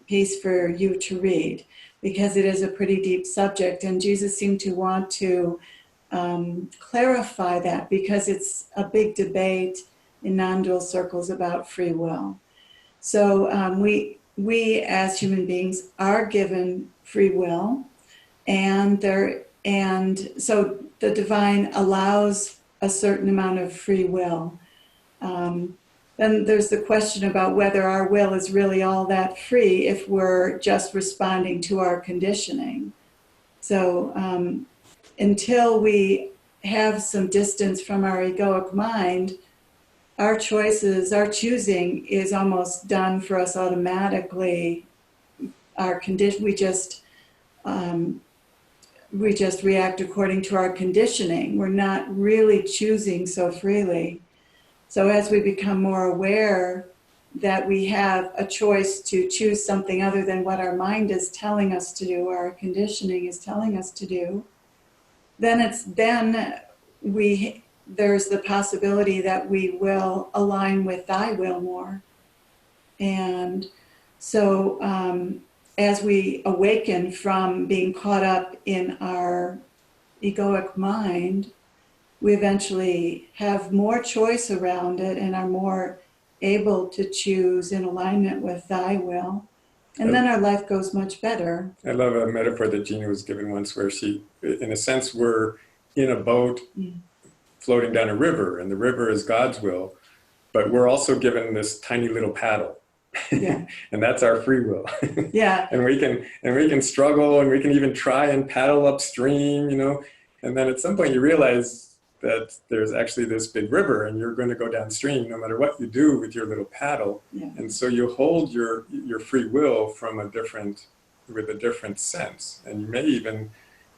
piece for you to read, because it is a pretty deep subject. And Jesus seemed to want to clarify that, because it's a big debate in non-dual circles about free will. So we as human beings are given free will, and so the divine allows a certain amount of free will. Then there's the question about whether our will is really all that free if we're just responding to our conditioning. So until we have some distance from our egoic mind, our choices, our choosing is almost done for us automatically. Our condition, we just react according to our conditioning. We're not really choosing so freely. So as we become more aware that we have a choice to choose something other than what our mind is telling us to do, or our conditioning is telling us to do, then there's the possibility that we will align with thy will more. And so as we awaken from being caught up in our egoic mind, we eventually have more choice around it and are more able to choose in alignment with thy will. And then our life goes much better. I love a metaphor that Gina was given once, where she, in a sense, we're in a boat floating down a river, and the river is God's will, but we're also given this tiny little paddle. Yeah. And that's our free will. Yeah. and we can struggle, and we can even try and paddle upstream, and then at some point you realize that there's actually this big river, and you're going to go downstream no matter what you do with your little paddle. Yeah. And so you hold your free will with a different sense, and you may even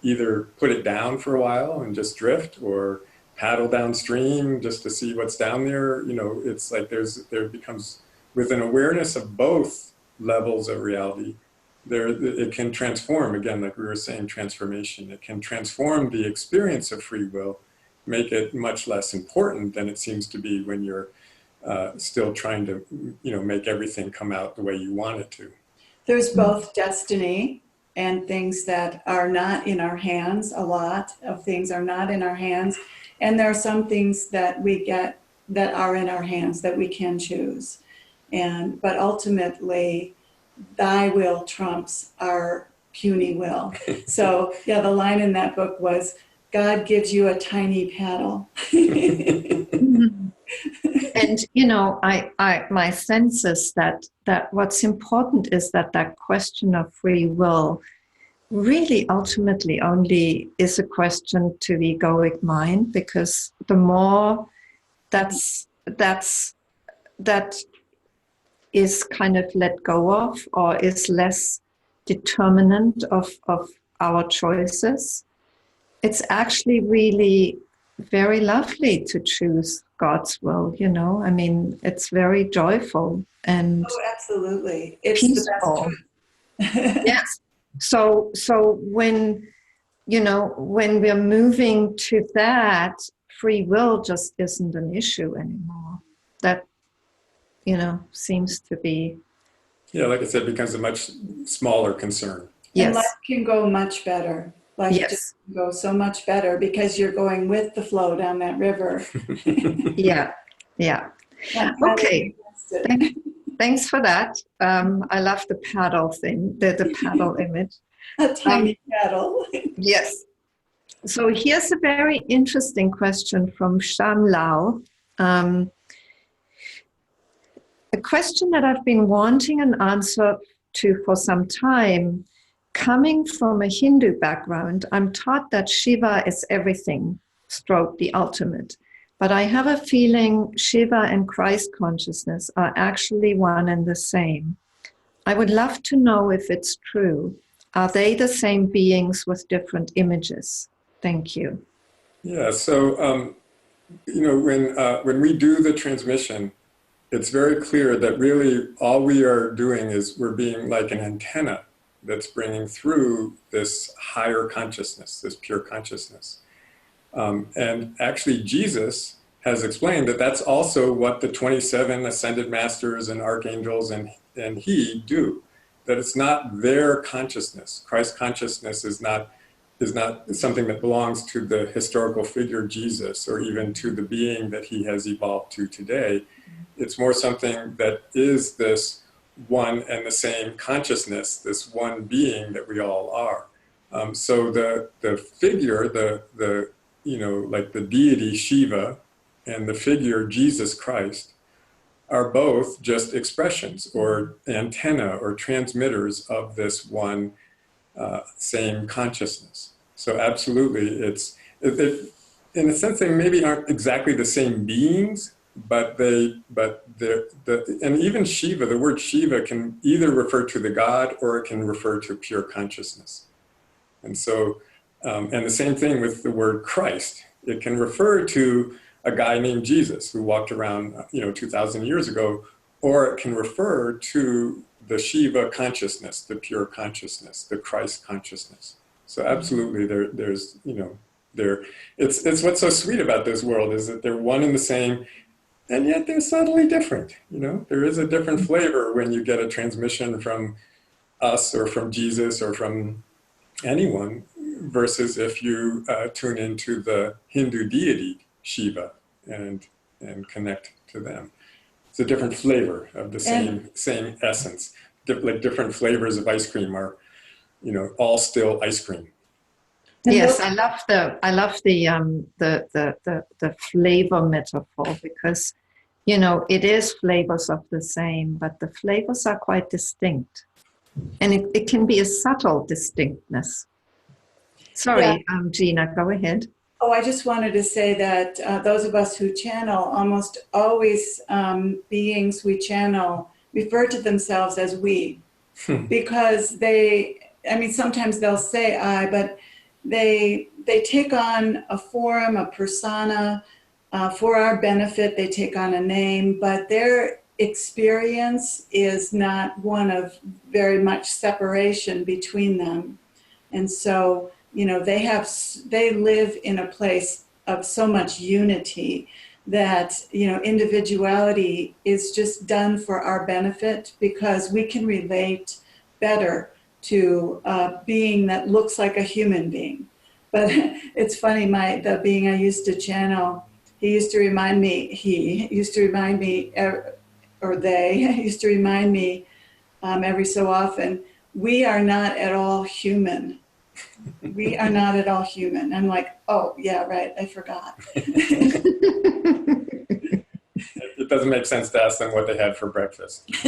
either put it down for a while and just drift, or paddle downstream just to see what's down there. It's like there becomes, with an awareness of both levels of reality, it can transform, again, like we were saying, transformation. It can transform the experience of free will, make it much less important than it seems to be when you're still trying to, make everything come out the way you want it to. There's both destiny and things that are not in our hands. A lot of things are not in our hands. And there are some things that we get that are in our hands that we can choose. But ultimately, thy will trumps our puny will. So yeah, the line in that book was, God gives you a tiny paddle. And my sense is that what's important is that question of free will really ultimately only is a question to the egoic mind, because the more that is kind of let go of, or is less determinant of our choices, it's actually really very lovely to choose God's will, I mean, it's very joyful and absolutely. It's peaceful. The best truth. Yes. So when we're moving to that, free will just isn't an issue anymore. That, seems to be. Yeah, like I said, becomes a much smaller concern. Yes. And life can go much better. Life just can go so much better because you're going with the flow down that river. Yeah. Okay. Thanks for that. I love the paddle thing, the paddle image. A tiny paddle. Yes. So here's a very interesting question from Shan Lao. A question that I've been wanting an answer to for some time. Coming from a Hindu background, I'm taught that Shiva is everything, stroke the ultimate. But I have a feeling Shiva and Christ consciousness are actually one and the same. I would love to know if it's true. Are they the same beings with different images? Thank you. Yeah, so, when we do the transmission, it's very clear that really all we are doing is we're being like an antenna that's bringing through this higher consciousness, this pure consciousness. And actually Jesus has explained that that's also what the 27 ascended masters and archangels and he do, that it's not their consciousness. Christ consciousness is not something that belongs to the historical figure Jesus, or even to the being that he has evolved to today. It's more something that is this one and the same consciousness, this one being that we all are. So the figure, like the deity Shiva and the figure Jesus Christ are both just expressions or antenna or transmitters of this one same consciousness. So absolutely, it's in a sense they maybe aren't exactly the same beings, but they're and even Shiva, the word Shiva can either refer to the God or it can refer to pure consciousness. And so, and the same thing with the word Christ. It can refer to a guy named Jesus who walked around, 2,000 years ago, or it can refer to the Shiva consciousness, the pure consciousness, the Christ consciousness. So absolutely, there's it's what's so sweet about this world is that they're one and the same, and yet they're subtly different. There is a different flavor when you get a transmission from us or from Jesus or from anyone, versus if you tune into the Hindu deity Shiva and connect to them. It's a different flavor of the same essence. Like different flavors of ice cream are, all still ice cream. Yes, I love the flavor metaphor, because it is flavors of the same, but the flavors are quite distinct, and it can be a subtle distinctness. Sorry, Gina, go ahead. Oh, I just wanted to say that those of us who channel, almost always beings we channel refer to themselves as we, because sometimes they'll say I, but they take on a form, a persona, for our benefit. They take on a name, but their experience is not one of very much separation between them. And so, they live in a place of so much unity that, individuality is just done for our benefit, because we can relate better to a being that looks like a human being. But it's funny, the being I used to channel, he used to remind me every so often, we are not at all human. We are not at all human. I'm like, oh, yeah, right, I forgot. It doesn't make sense to ask them what they had for breakfast. He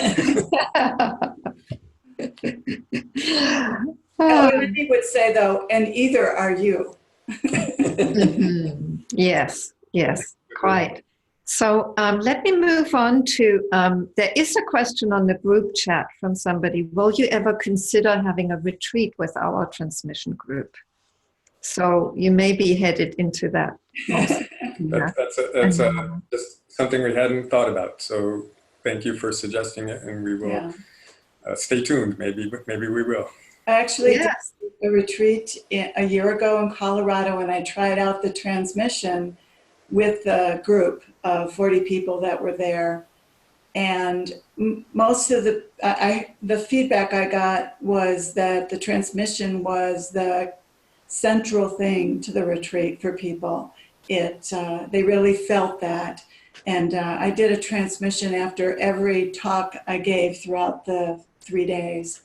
would say, though, and either are you. Yes, yes, quite. So let me move on to, there is a question on the group chat from somebody. Will you ever consider having a retreat with our transmission group? So you may be headed into that also. That's just something we hadn't thought about. So thank you for suggesting it, and we will stay tuned. Maybe we will. I actually did a retreat a year ago in Colorado, and I tried out the transmission with a group of 40 people that were there. And most of the feedback I got was that the transmission was the central thing to the retreat for people. They really felt that. And I did a transmission after every talk I gave throughout the 3 days.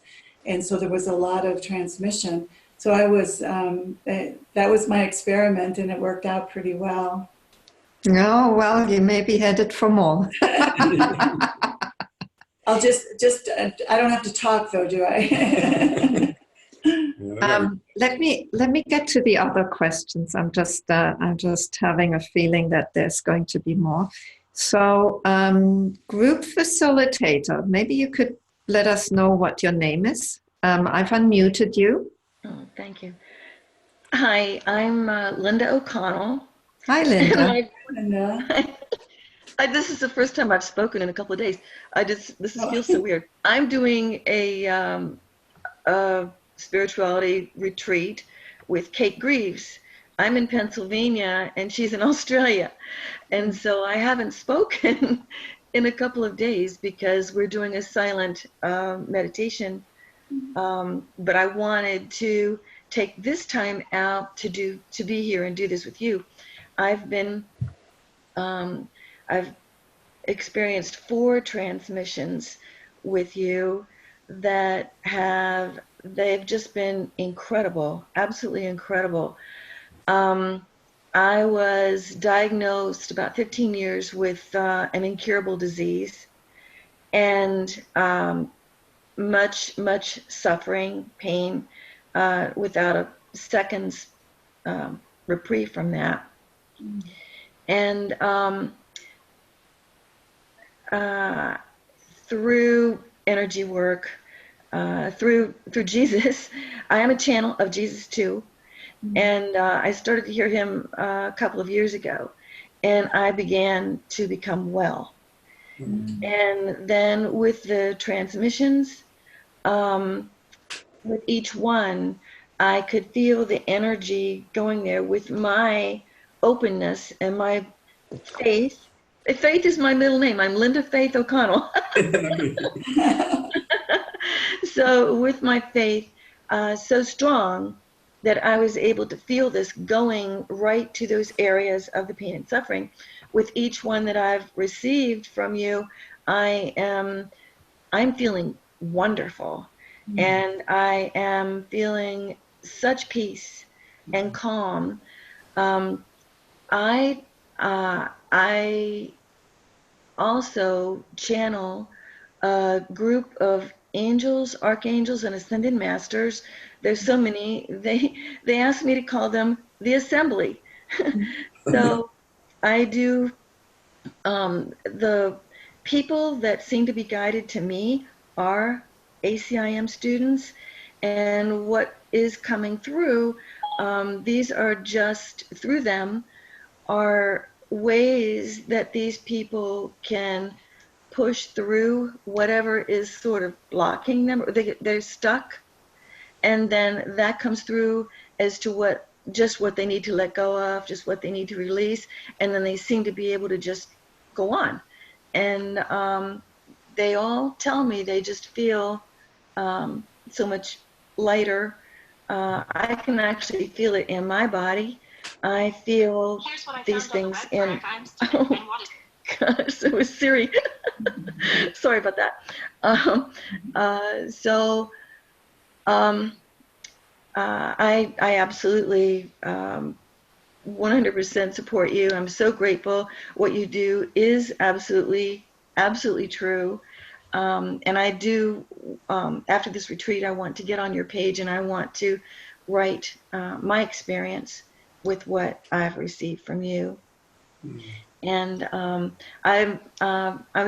And so there was a lot of transmission. So I was, that was my experiment, and it worked out pretty well. Oh, well, you may be headed for more. I'll just I don't have to talk though, do I? Let me get to the other questions. I'm just having a feeling that there's going to be more. So, group facilitator, maybe you could let us know what your name is. I've unmuted you. Oh, thank you. Hi, I'm Linda O'Connell. Hi, Linda. This is the first time I've spoken in a couple of days. Feels so weird. I'm doing a spirituality retreat with Kate Greaves. I'm in Pennsylvania and she's in Australia. And so I haven't spoken in a couple of days because we're doing a silent meditation. But I wanted to take this time out to be here and do this with you. I've experienced 4 transmissions with you that they've just been incredible, absolutely incredible. I was diagnosed about 15 years with an incurable disease and much suffering, pain, without a second's reprieve from that. And through energy work, through Jesus, I am a channel of Jesus too. And I started to hear him a couple of years ago, and I began to become well. And then with the transmissions, with each one, I could feel the energy going there with my openness and my faith. Faith is my middle name. I'm Linda Faith O'Connell. So with my faith so strong that I was able to feel this going right to those areas of the pain and suffering. With each one that I've received from you, I'm feeling wonderful. And I am feeling such peace and calm. I also channel a group of angels, archangels, and ascended masters. There's so many. They asked me to call them the assembly. So I do. The people that seem to be guided to me are ACIM students, and what is coming through, these are just through them are ways that these people can push through whatever is sort of blocking them, or they're stuck, and then that comes through as to what they need to let go of, just what they need to release, and then they seem to be able to just go on. And they all tell me they just feel so much lighter. I can actually feel it in my body. I feel these things in. Oh gosh, it was Siri. Sorry about that. I absolutely 100% support you. I'm so grateful. What you do is absolutely, absolutely true. And I do, after this retreat, I want to get on your page and I want to write my experience with what I've received from you. And I'm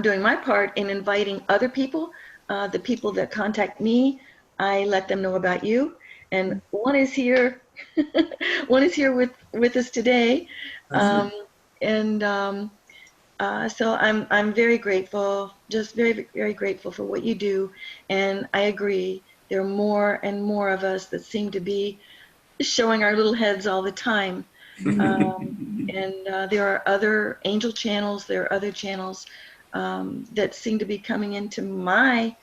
doing my part in inviting other people. The people that contact me, I let them know about you. And one is here. One is here with us today. So I'm very grateful, just very, very grateful for what you do. And I agree, there are more and more of us that seem to be showing our little heads all the time. There are other angel channels, there are other channels that seem to be coming into my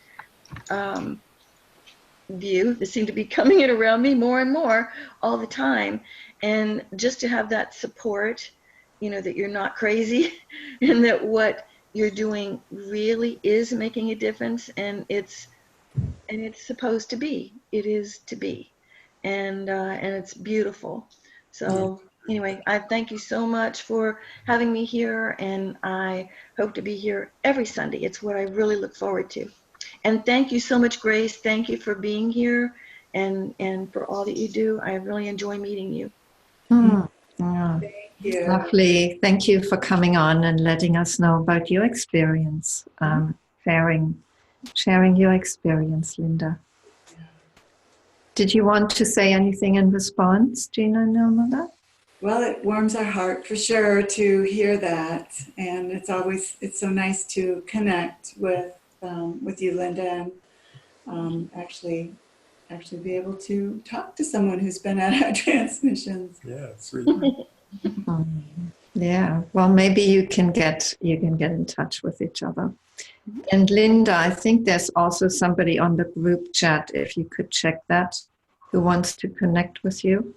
view, that seem to be coming in around me more and more all the time. And just to have that support, you know, that you're not crazy and that what you're doing really is making a difference, and it's supposed to be. It is to be. And it's beautiful. So anyway, I thank you so much for having me here, and I hope to be here every Sunday. It's what I really look forward to. And thank you so much, Grace. Thank you for being here and for all that you do. I really enjoy meeting you. Yeah. Thank you. Lovely. Thank you for coming on and letting us know about your experience, sharing your experience, Linda. Did you want to say anything in response, Gina and Nirmala? Well, it warms our heart for sure to hear that, and it's so nice to connect with you, Linda, and actually be able to talk to someone who's been at our transmissions. Yeah, sweet. Yeah. Well, maybe you can get in touch with each other. And Linda, I think there's also somebody on the group chat, if you could check that, who wants to connect with you.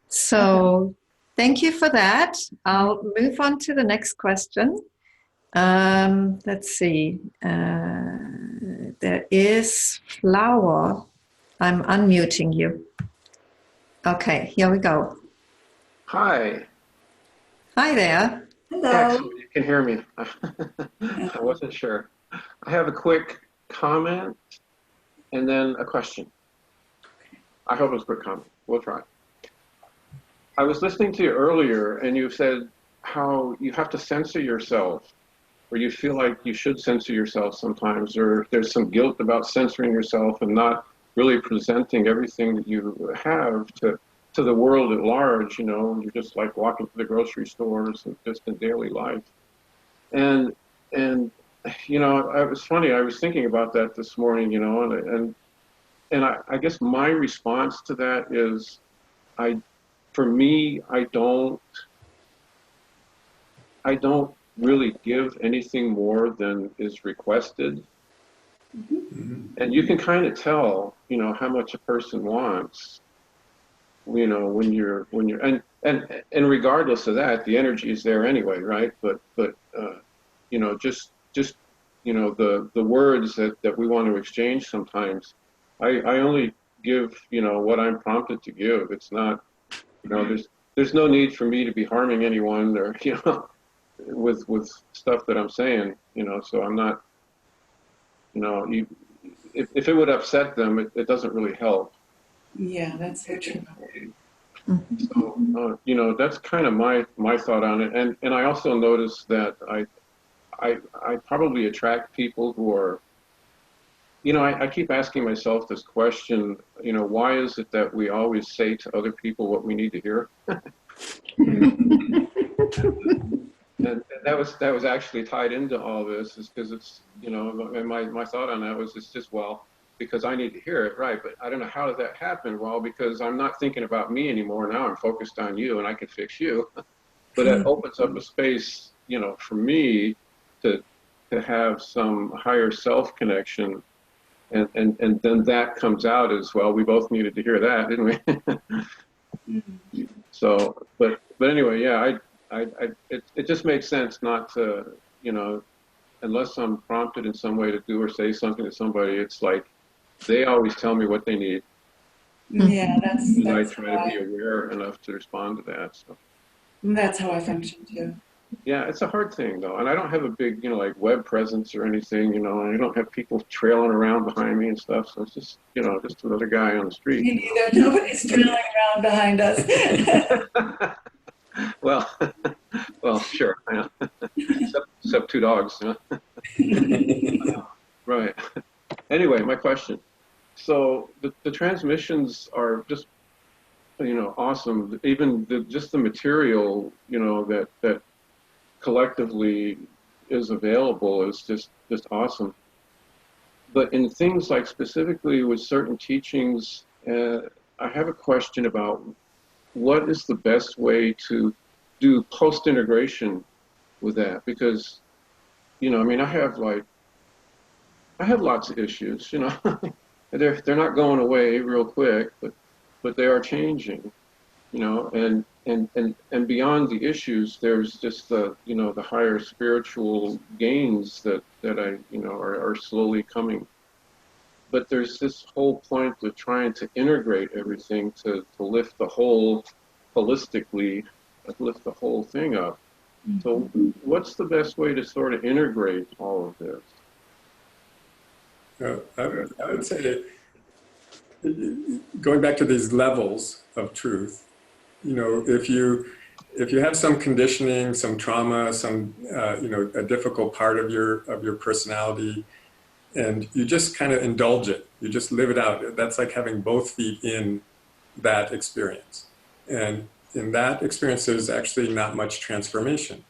So thank you for that. I'll move on to the next question. Let's see. There is Flower. I'm unmuting you. Okay, here we go. Hi. Hi there. Hello. Excellent. You can hear me. I wasn't sure. I have a quick comment and then a question. I hope it's a quick comment. We'll try. I was listening to you earlier, and you said how you have to censor yourself, or you feel like you should censor yourself sometimes, or there's some guilt about censoring yourself and not really presenting everything that you have to the world at large. You know, you're just like walking to the grocery stores and just in daily life. And you know, it was funny. I was thinking about that this morning. You know, and I guess my response to that is, for me, I don't really give anything more than is requested. And you can kind of tell, you know, how much a person wants, you know, when you're and regardless of that, the energy is there anyway, right? But you know, just you know, the words that we want to exchange sometimes, I only give, you know, what I'm prompted to give. It's not, you know, there's no need for me to be harming anyone, or, you know, with stuff that I'm saying, you know. So I'm not, you know, if it would upset them, it doesn't really help. Yeah, that's so true. So you know, that's kind of my thought on it. And I also notice that I probably attract people who are, you know, I keep asking myself this question, you know, why is it that we always say to other people what we need to hear? And that was actually tied into all this, is because it's, you know, and my thought on that was, it's just, well, because I need to hear it, right? But I don't know, how did that happen? Well, because I'm not thinking about me anymore. Now I'm focused on you, and I can fix you. But it opens up a space, you know, for me to have some higher self connection. And then that comes out as well. We both needed to hear that, didn't we? So, but anyway, yeah, it just makes sense not to, you know, unless I'm prompted in some way to do or say something to somebody. It's like they always tell me what they need, Yeah, that's I try to be aware enough to respond to that. So that's how I function too. yeah, it's a hard thing though, and I don't have a big, like web presence or anything, and I don't have people trailing around behind me and stuff. So it's just, just another guy on the street. Me neither. Nobody's trailing around behind us. Well, well, sure. Except two dogs. Right. Anyway, my question. So the transmissions are just, awesome. Even just the material, that collectively is available is just awesome. But in things like specifically with certain teachings, I have a question about what is the best way to do post-integration with that? Because, I have lots of issues, they're not going away real quick, but they are changing, and beyond the issues, there's just the higher spiritual gains that I, are slowly coming. But there's this whole point of trying to integrate everything to lift the whole holistically, lift the whole thing up. So what's the best way to sort of integrate all of this? I would say, going back to these levels of truth, if you have some conditioning, some trauma, some a difficult part of your personality, and you just kind of indulge it, you just live it out. That's like having both feet in that experience, and in that experience, there's actually not much transformation.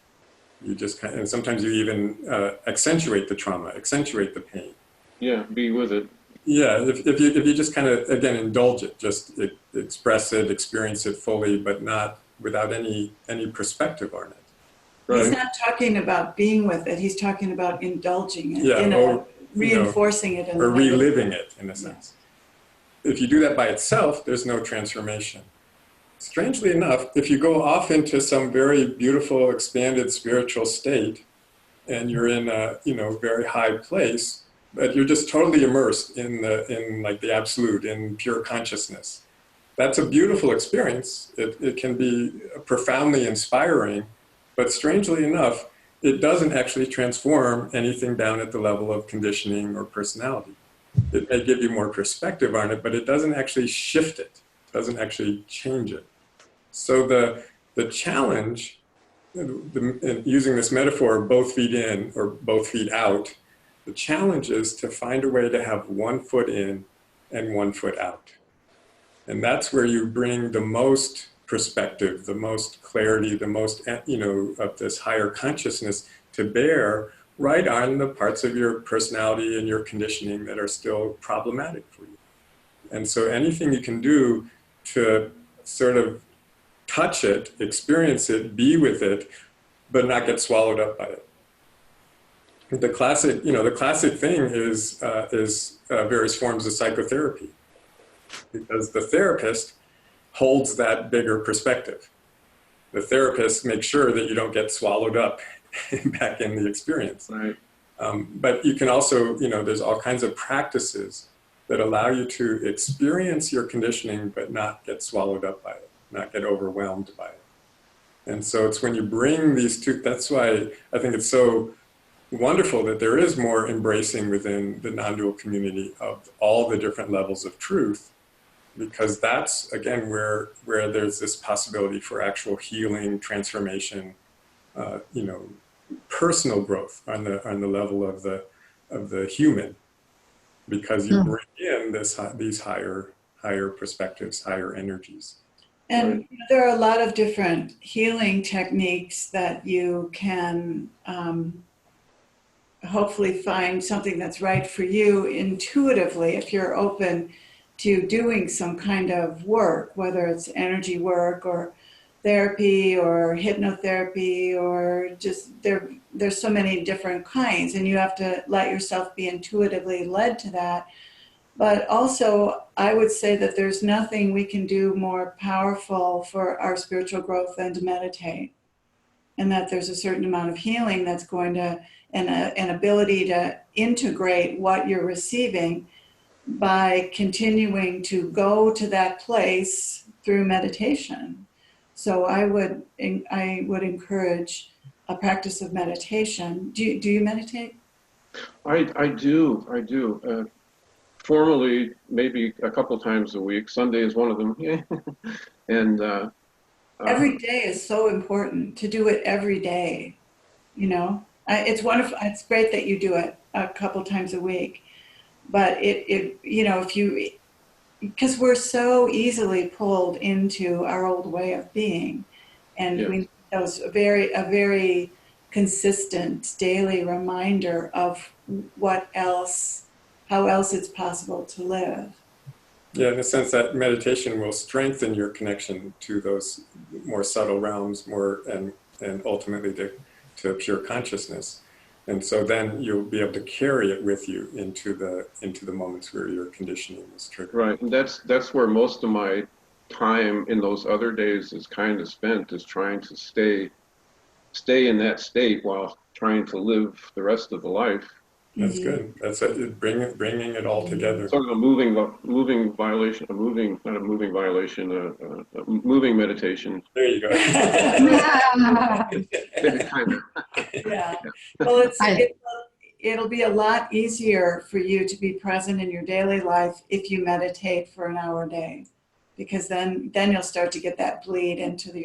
You just and sometimes you even accentuate the trauma, accentuate the pain. Yeah, be with it. Yeah, if you just kind of, again, indulge it, just express it, experience it fully, but not without any perspective on it. Right. He's not talking about being with it. He's talking about indulging it, or reinforcing it, or reliving it in a sense. If you do that by itself, there's no transformation. Strangely enough, if you go off into some very beautiful, expanded spiritual state, and you're in a very high place, but you're just totally immersed in like the absolute, in pure consciousness. That's a beautiful experience. It can be profoundly inspiring, but strangely enough, it doesn't actually transform anything down at the level of conditioning or personality. It may give you more perspective on it, but it doesn't actually shift it. It doesn't actually change it. So the challenge, using this metaphor, both feet in or both feet out, the challenge is to find a way to have 1 foot in and 1 foot out. And that's where you bring the most perspective, the most clarity, the most, of this higher consciousness to bear right on the parts of your personality and your conditioning that are still problematic for you. And so anything you can do to sort of touch it, experience it, be with it, but not get swallowed up by it. The classic thing is various forms of psychotherapy, because the therapist holds that bigger perspective. The therapist makes sure that you don't get swallowed up back in the experience. Right. But you can also, there's all kinds of practices that allow you to experience your conditioning, but not get swallowed up by it, not get overwhelmed by it. And so it's when you bring these two, that's why I think it's so wonderful that there is more embracing within the non-dual community of all the different levels of truth, because that's, again, where there's this possibility for actual healing, transformation, personal growth on the level of the human, because you bring in these higher perspectives, higher energies. And there are a lot of different healing techniques that you can hopefully find something that's right for you intuitively if you're open to doing some kind of work, whether it's energy work or therapy or hypnotherapy, or just there's so many different kinds, and you have to let yourself be intuitively led to that. But also, I would say that there's nothing we can do more powerful for our spiritual growth than to meditate. And that there's a certain amount of healing that's going to, and an ability to integrate what you're receiving by continuing to go to that place through meditation. So I would encourage a practice of meditation. Do you meditate? I do. Formally, maybe a couple times a week. Sunday is one of them. And Every day is so important to do it every day. You know, it's wonderful. It's great that you do it a couple times a week, but you know, because we're so easily pulled into our old way of being, and yes. we need a very consistent daily reminder of how else it's possible to live. Yeah, in a sense that meditation will strengthen your connection to those more subtle realms, and ultimately to pure consciousness. And so then you'll be able to carry it with you into the moments where your conditioning is triggered. Right, and that's where most of my time in those other days is kind of spent, is trying to stay in that state while trying to live the rest of the life. That's good. That's it, bringing it all together. Sort of a moving meditation. There you go. Yeah. Well, it'll be a lot easier for you to be present in your daily life if you meditate for an hour a day, because then you'll start to get that bleed into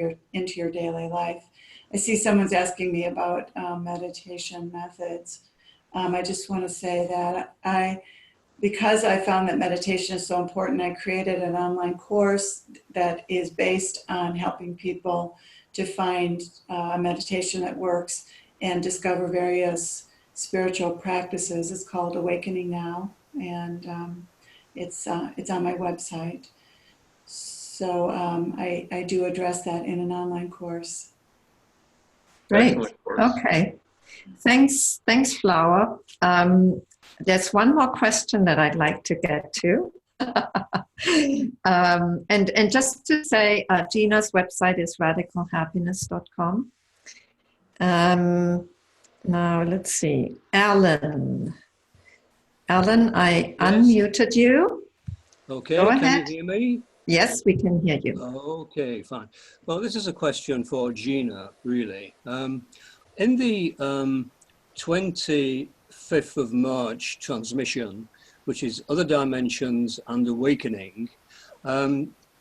your daily life. I see someone's asking me about meditation methods. I just want to say that because I found that meditation is so important, I created an online course that is based on helping people to find a meditation that works and discover various spiritual practices. It's called Awakening Now, and it's on my website. So I do address that in an online course. Great. Okay. Thanks, Flower. There's one more question that I'd like to get to. And just to say, Gina's website is radicalhappiness.com. Now, let's see. Alan, I unmuted you. Okay, Go can ahead. you hear me? Yes, we can hear you. Okay, fine. Well, this is a question for Gina, really. In the 25th of March transmission, which is Other Dimensions and Awakening,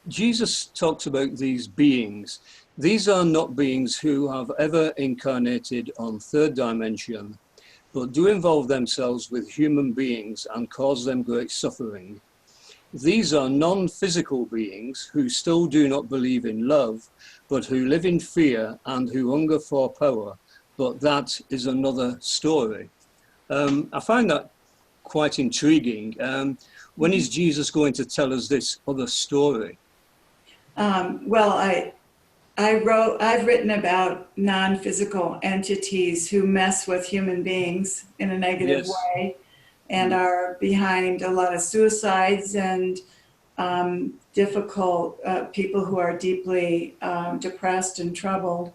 Jesus talks about these beings. These are not beings who have ever incarnated on third dimension, but do involve themselves with human beings and cause them great suffering. These are non-physical beings who still do not believe in love, but who live in fear and who hunger for power. But that is another story. I find that quite intriguing. When is Jesus going to tell us this other story? Well, I've written about non-physical entities who mess with human beings in a negative way, and are behind a lot of suicides and difficult people who are deeply depressed and troubled.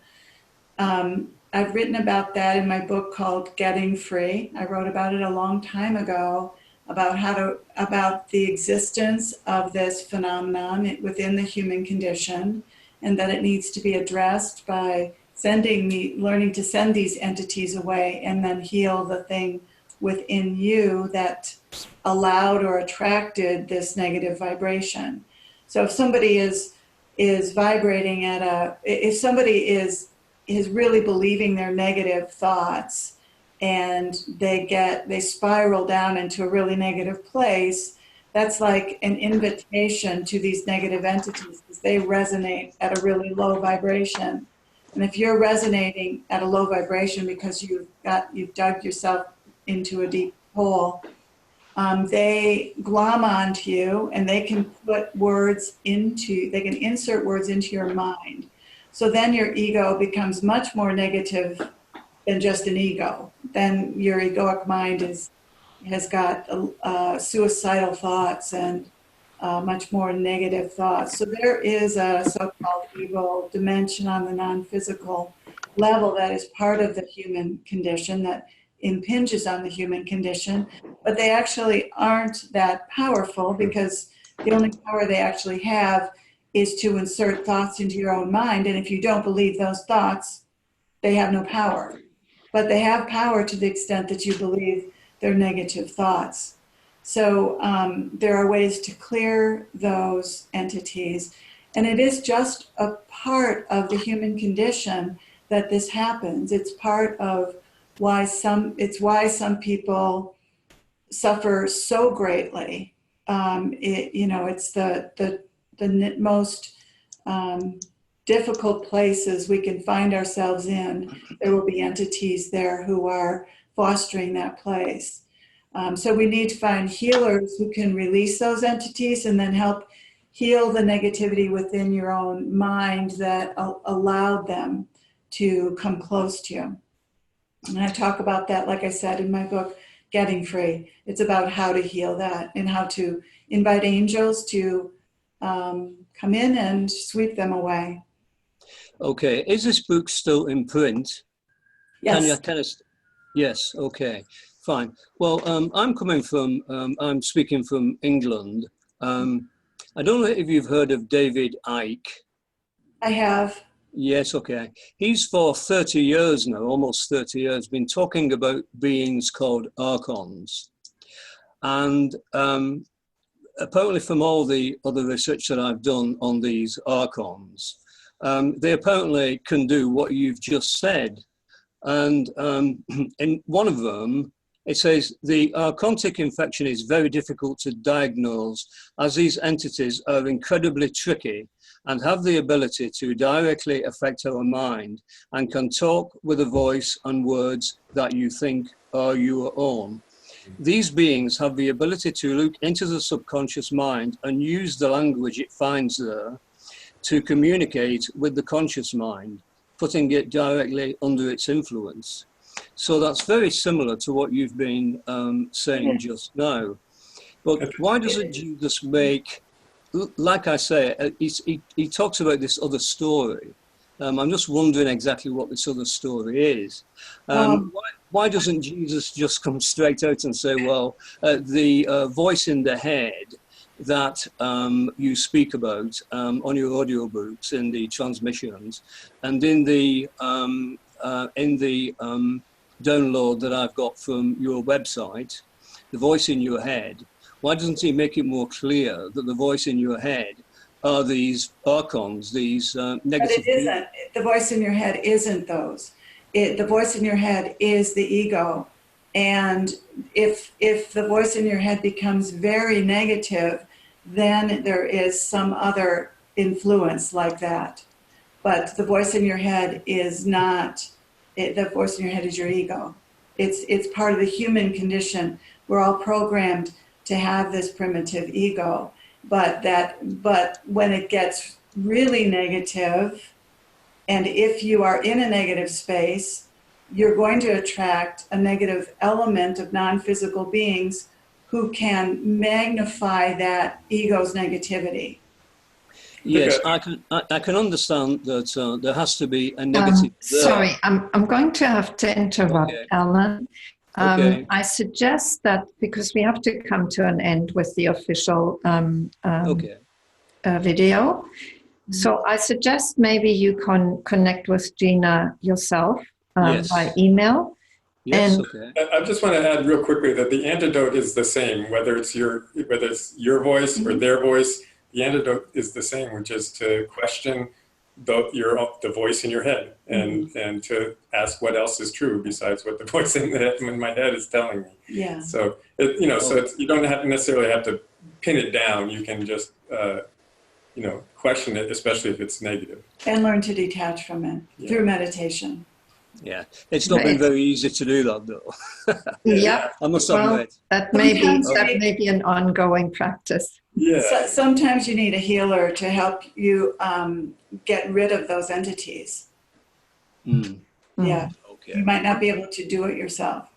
I've written about that in my book called Getting Free. I wrote about it a long time ago, about the existence of this phenomenon within the human condition, and that it needs to be addressed by learning to send these entities away and then heal the thing within you that allowed or attracted this negative vibration. So if somebody is vibrating if somebody is really believing their negative thoughts, and they spiral down into a really negative place, that's like an invitation to these negative entities, because they resonate at a really low vibration. And if you're resonating at a low vibration because you've dug yourself into a deep hole, they glom onto you, and they can insert words into your mind. So then your ego becomes much more negative than just an ego. Then your egoic mind has got suicidal thoughts and much more negative thoughts. So there is a so-called evil dimension on the non-physical level that is part of the human condition that impinges on the human condition, but they actually aren't that powerful, because the only power they actually have is to insert thoughts into your own mind. And if you don't believe those thoughts, they have no power. But they have power to the extent that you believe they're negative thoughts. So there are ways to clear those entities. And it is just a part of the human condition that this happens. It's part of why some people suffer so greatly. It's the most difficult places we can find ourselves in. There will be entities there who are fostering that place. So we need to find healers who can release those entities and then help heal the negativity within your own mind that allowed them to come close to you. And I talk about that, like I said, in my book, Getting Free. It's about how to heal that and how to invite angels to come in and sweep them away. Okay, is this book still in print? Yes. Yes, okay, fine. Well, I'm speaking from England. I don't know if you've heard of David Icke. I have. Yes, okay. He's for 30 years now, almost 30 years, been talking about beings called archons. And apparently from all the other research that I've done on these archons, they apparently can do what you've just said. And in one of them, it says the archontic infection is very difficult to diagnose, as these entities are incredibly tricky and have the ability to directly affect our mind and can talk with a voice and words that you think are your own. These beings have the ability to look into the subconscious mind and use the language it finds there to communicate with the conscious mind, putting it directly under its influence. So that's very similar to what you've been saying just now. But why doesn't Jesus make, like I say, he talks about this other story. I'm just wondering exactly what this other story is. Why doesn't Jesus just come straight out and say, well, the voice in the head that you speak about on your audiobooks in the transmissions and in the download that I've got from your website, the voice in your head, why doesn't he make it more clear that the voice in your head are these archons, these negative... But it isn't. The voice in your head isn't those. The voice in your head is the ego. And if the voice in your head becomes very negative, then there is some other influence like that. But the voice in your head is not... The voice in your head is your ego. It's part of the human condition. We're all programmed to have this primitive ego, but when it gets really negative, and if you are in a negative space, you're going to attract a negative element of non-physical beings who can magnify that ego's negativity. Yes, I can understand that there has to be a negative. Sorry, I'm going to have to interrupt, Okay. Alan. Okay. I suggest that, because we have to come to an end with the official video, so I suggest maybe you can connect with Gina yourself by email. Yes, and okay. I just want to add real quickly that the antidote is the same, whether it's your voice or their voice. The antidote is the same, which is to question the voice in your head and to ask what else is true besides what the voice in my head is telling me. Yeah. So you don't necessarily have to pin it down. You can just question it, especially if it's negative. And learn to detach from it through meditation. Yeah, it's not been very easy to do that, though. Yeah, I must admit. That may be an ongoing practice. Yeah. So, sometimes you need a healer to help you get rid of those entities. Yeah. Okay. You might not be able to do it yourself.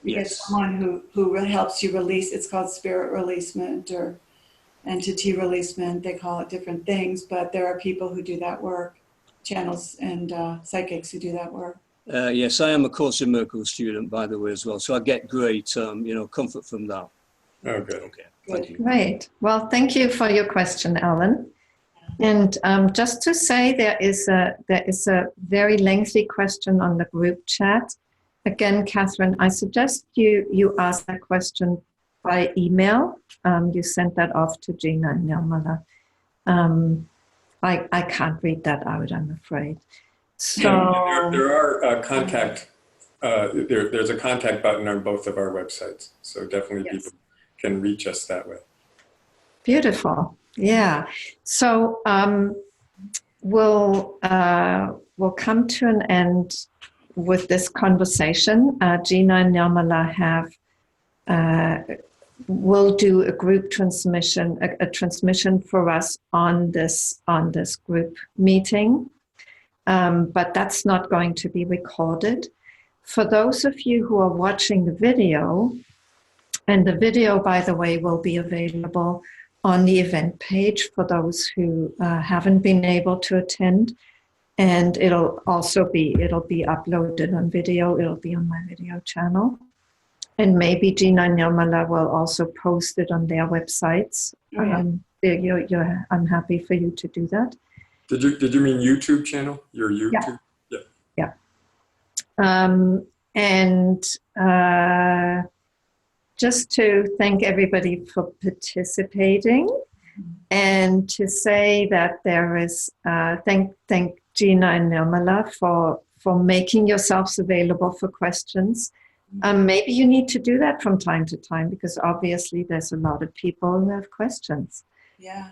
You get someone who helps you release. It's called spirit releasement or entity releasement. They call it different things, but there are people who do that work, channels and psychics who do that work. Yes, I am a Course in Miracles student, by the way, as well. So I get great, comfort from that. Oh, good. Okay, thank you. Great. Well, thank you for your question, Alan. And just to say, there is a very lengthy question on the group chat. Again, Catherine, I suggest you ask that question by email. You sent that off to Gina and Nirmala. I can't read that out, I'm afraid. So there are contact. There's a contact button on both of our websites, so definitely yes. people can reach us that way. Beautiful. Yeah. So we'll come to an end with this conversation. Gina and Nirmala will do a group transmission, a transmission for us on this group meeting, but that's not going to be recorded. For those of you who are watching the video, and the video, by the way, will be available on the event page for those who haven't been able to attend, and it'll be uploaded on video. It'll be on my video channel. And maybe Gina and Nirmala will also post it on their websites. I'm happy for you to do that. Did you mean YouTube channel? Your YouTube? Yeah. And just to thank everybody for participating, and to say that there is thank Gina and Nirmala for making yourselves available for questions. Maybe you need to do that from time to time, because obviously there's a lot of people who have questions. Yeah.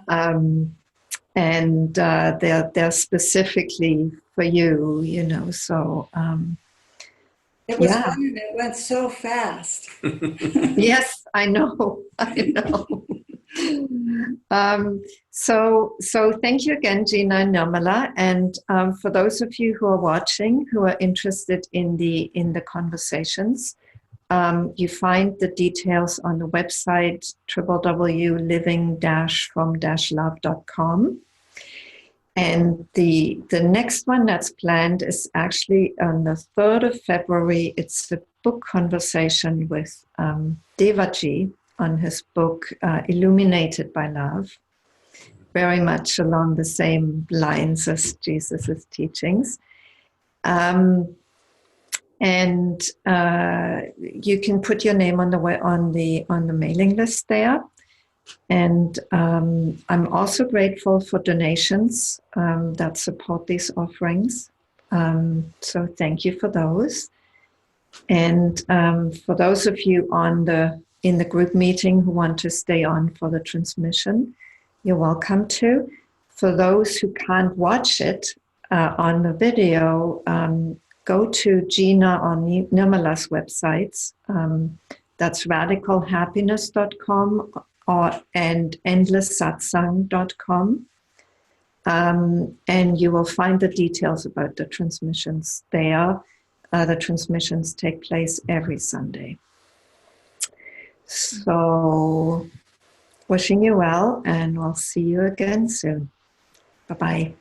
And they're specifically for you, so. It was fun, and it went so fast. Yes, I know. So thank you again, Gina and Nirmala. And for those of you who are watching, who are interested in the conversations, you find the details on the website www.living-from-love.com. And the next one that's planned is actually on the 3rd of February. It's a book conversation with Devaji on his book, Illuminated by Love, very much along the same lines as Jesus' teachings. And you can put your name on the mailing list there. And I'm also grateful for donations that support these offerings. So thank you for those. And for those of you in the group meeting who want to stay on for the transmission, you're welcome to. For those who can't watch it on the video, go to Gina or Nirmala's websites. That's radicalhappiness.com and endlesssatsang.com. And you will find the details about the transmissions there. The transmissions take place every Sunday. So, wishing you well, and we'll see you again soon. Bye-bye.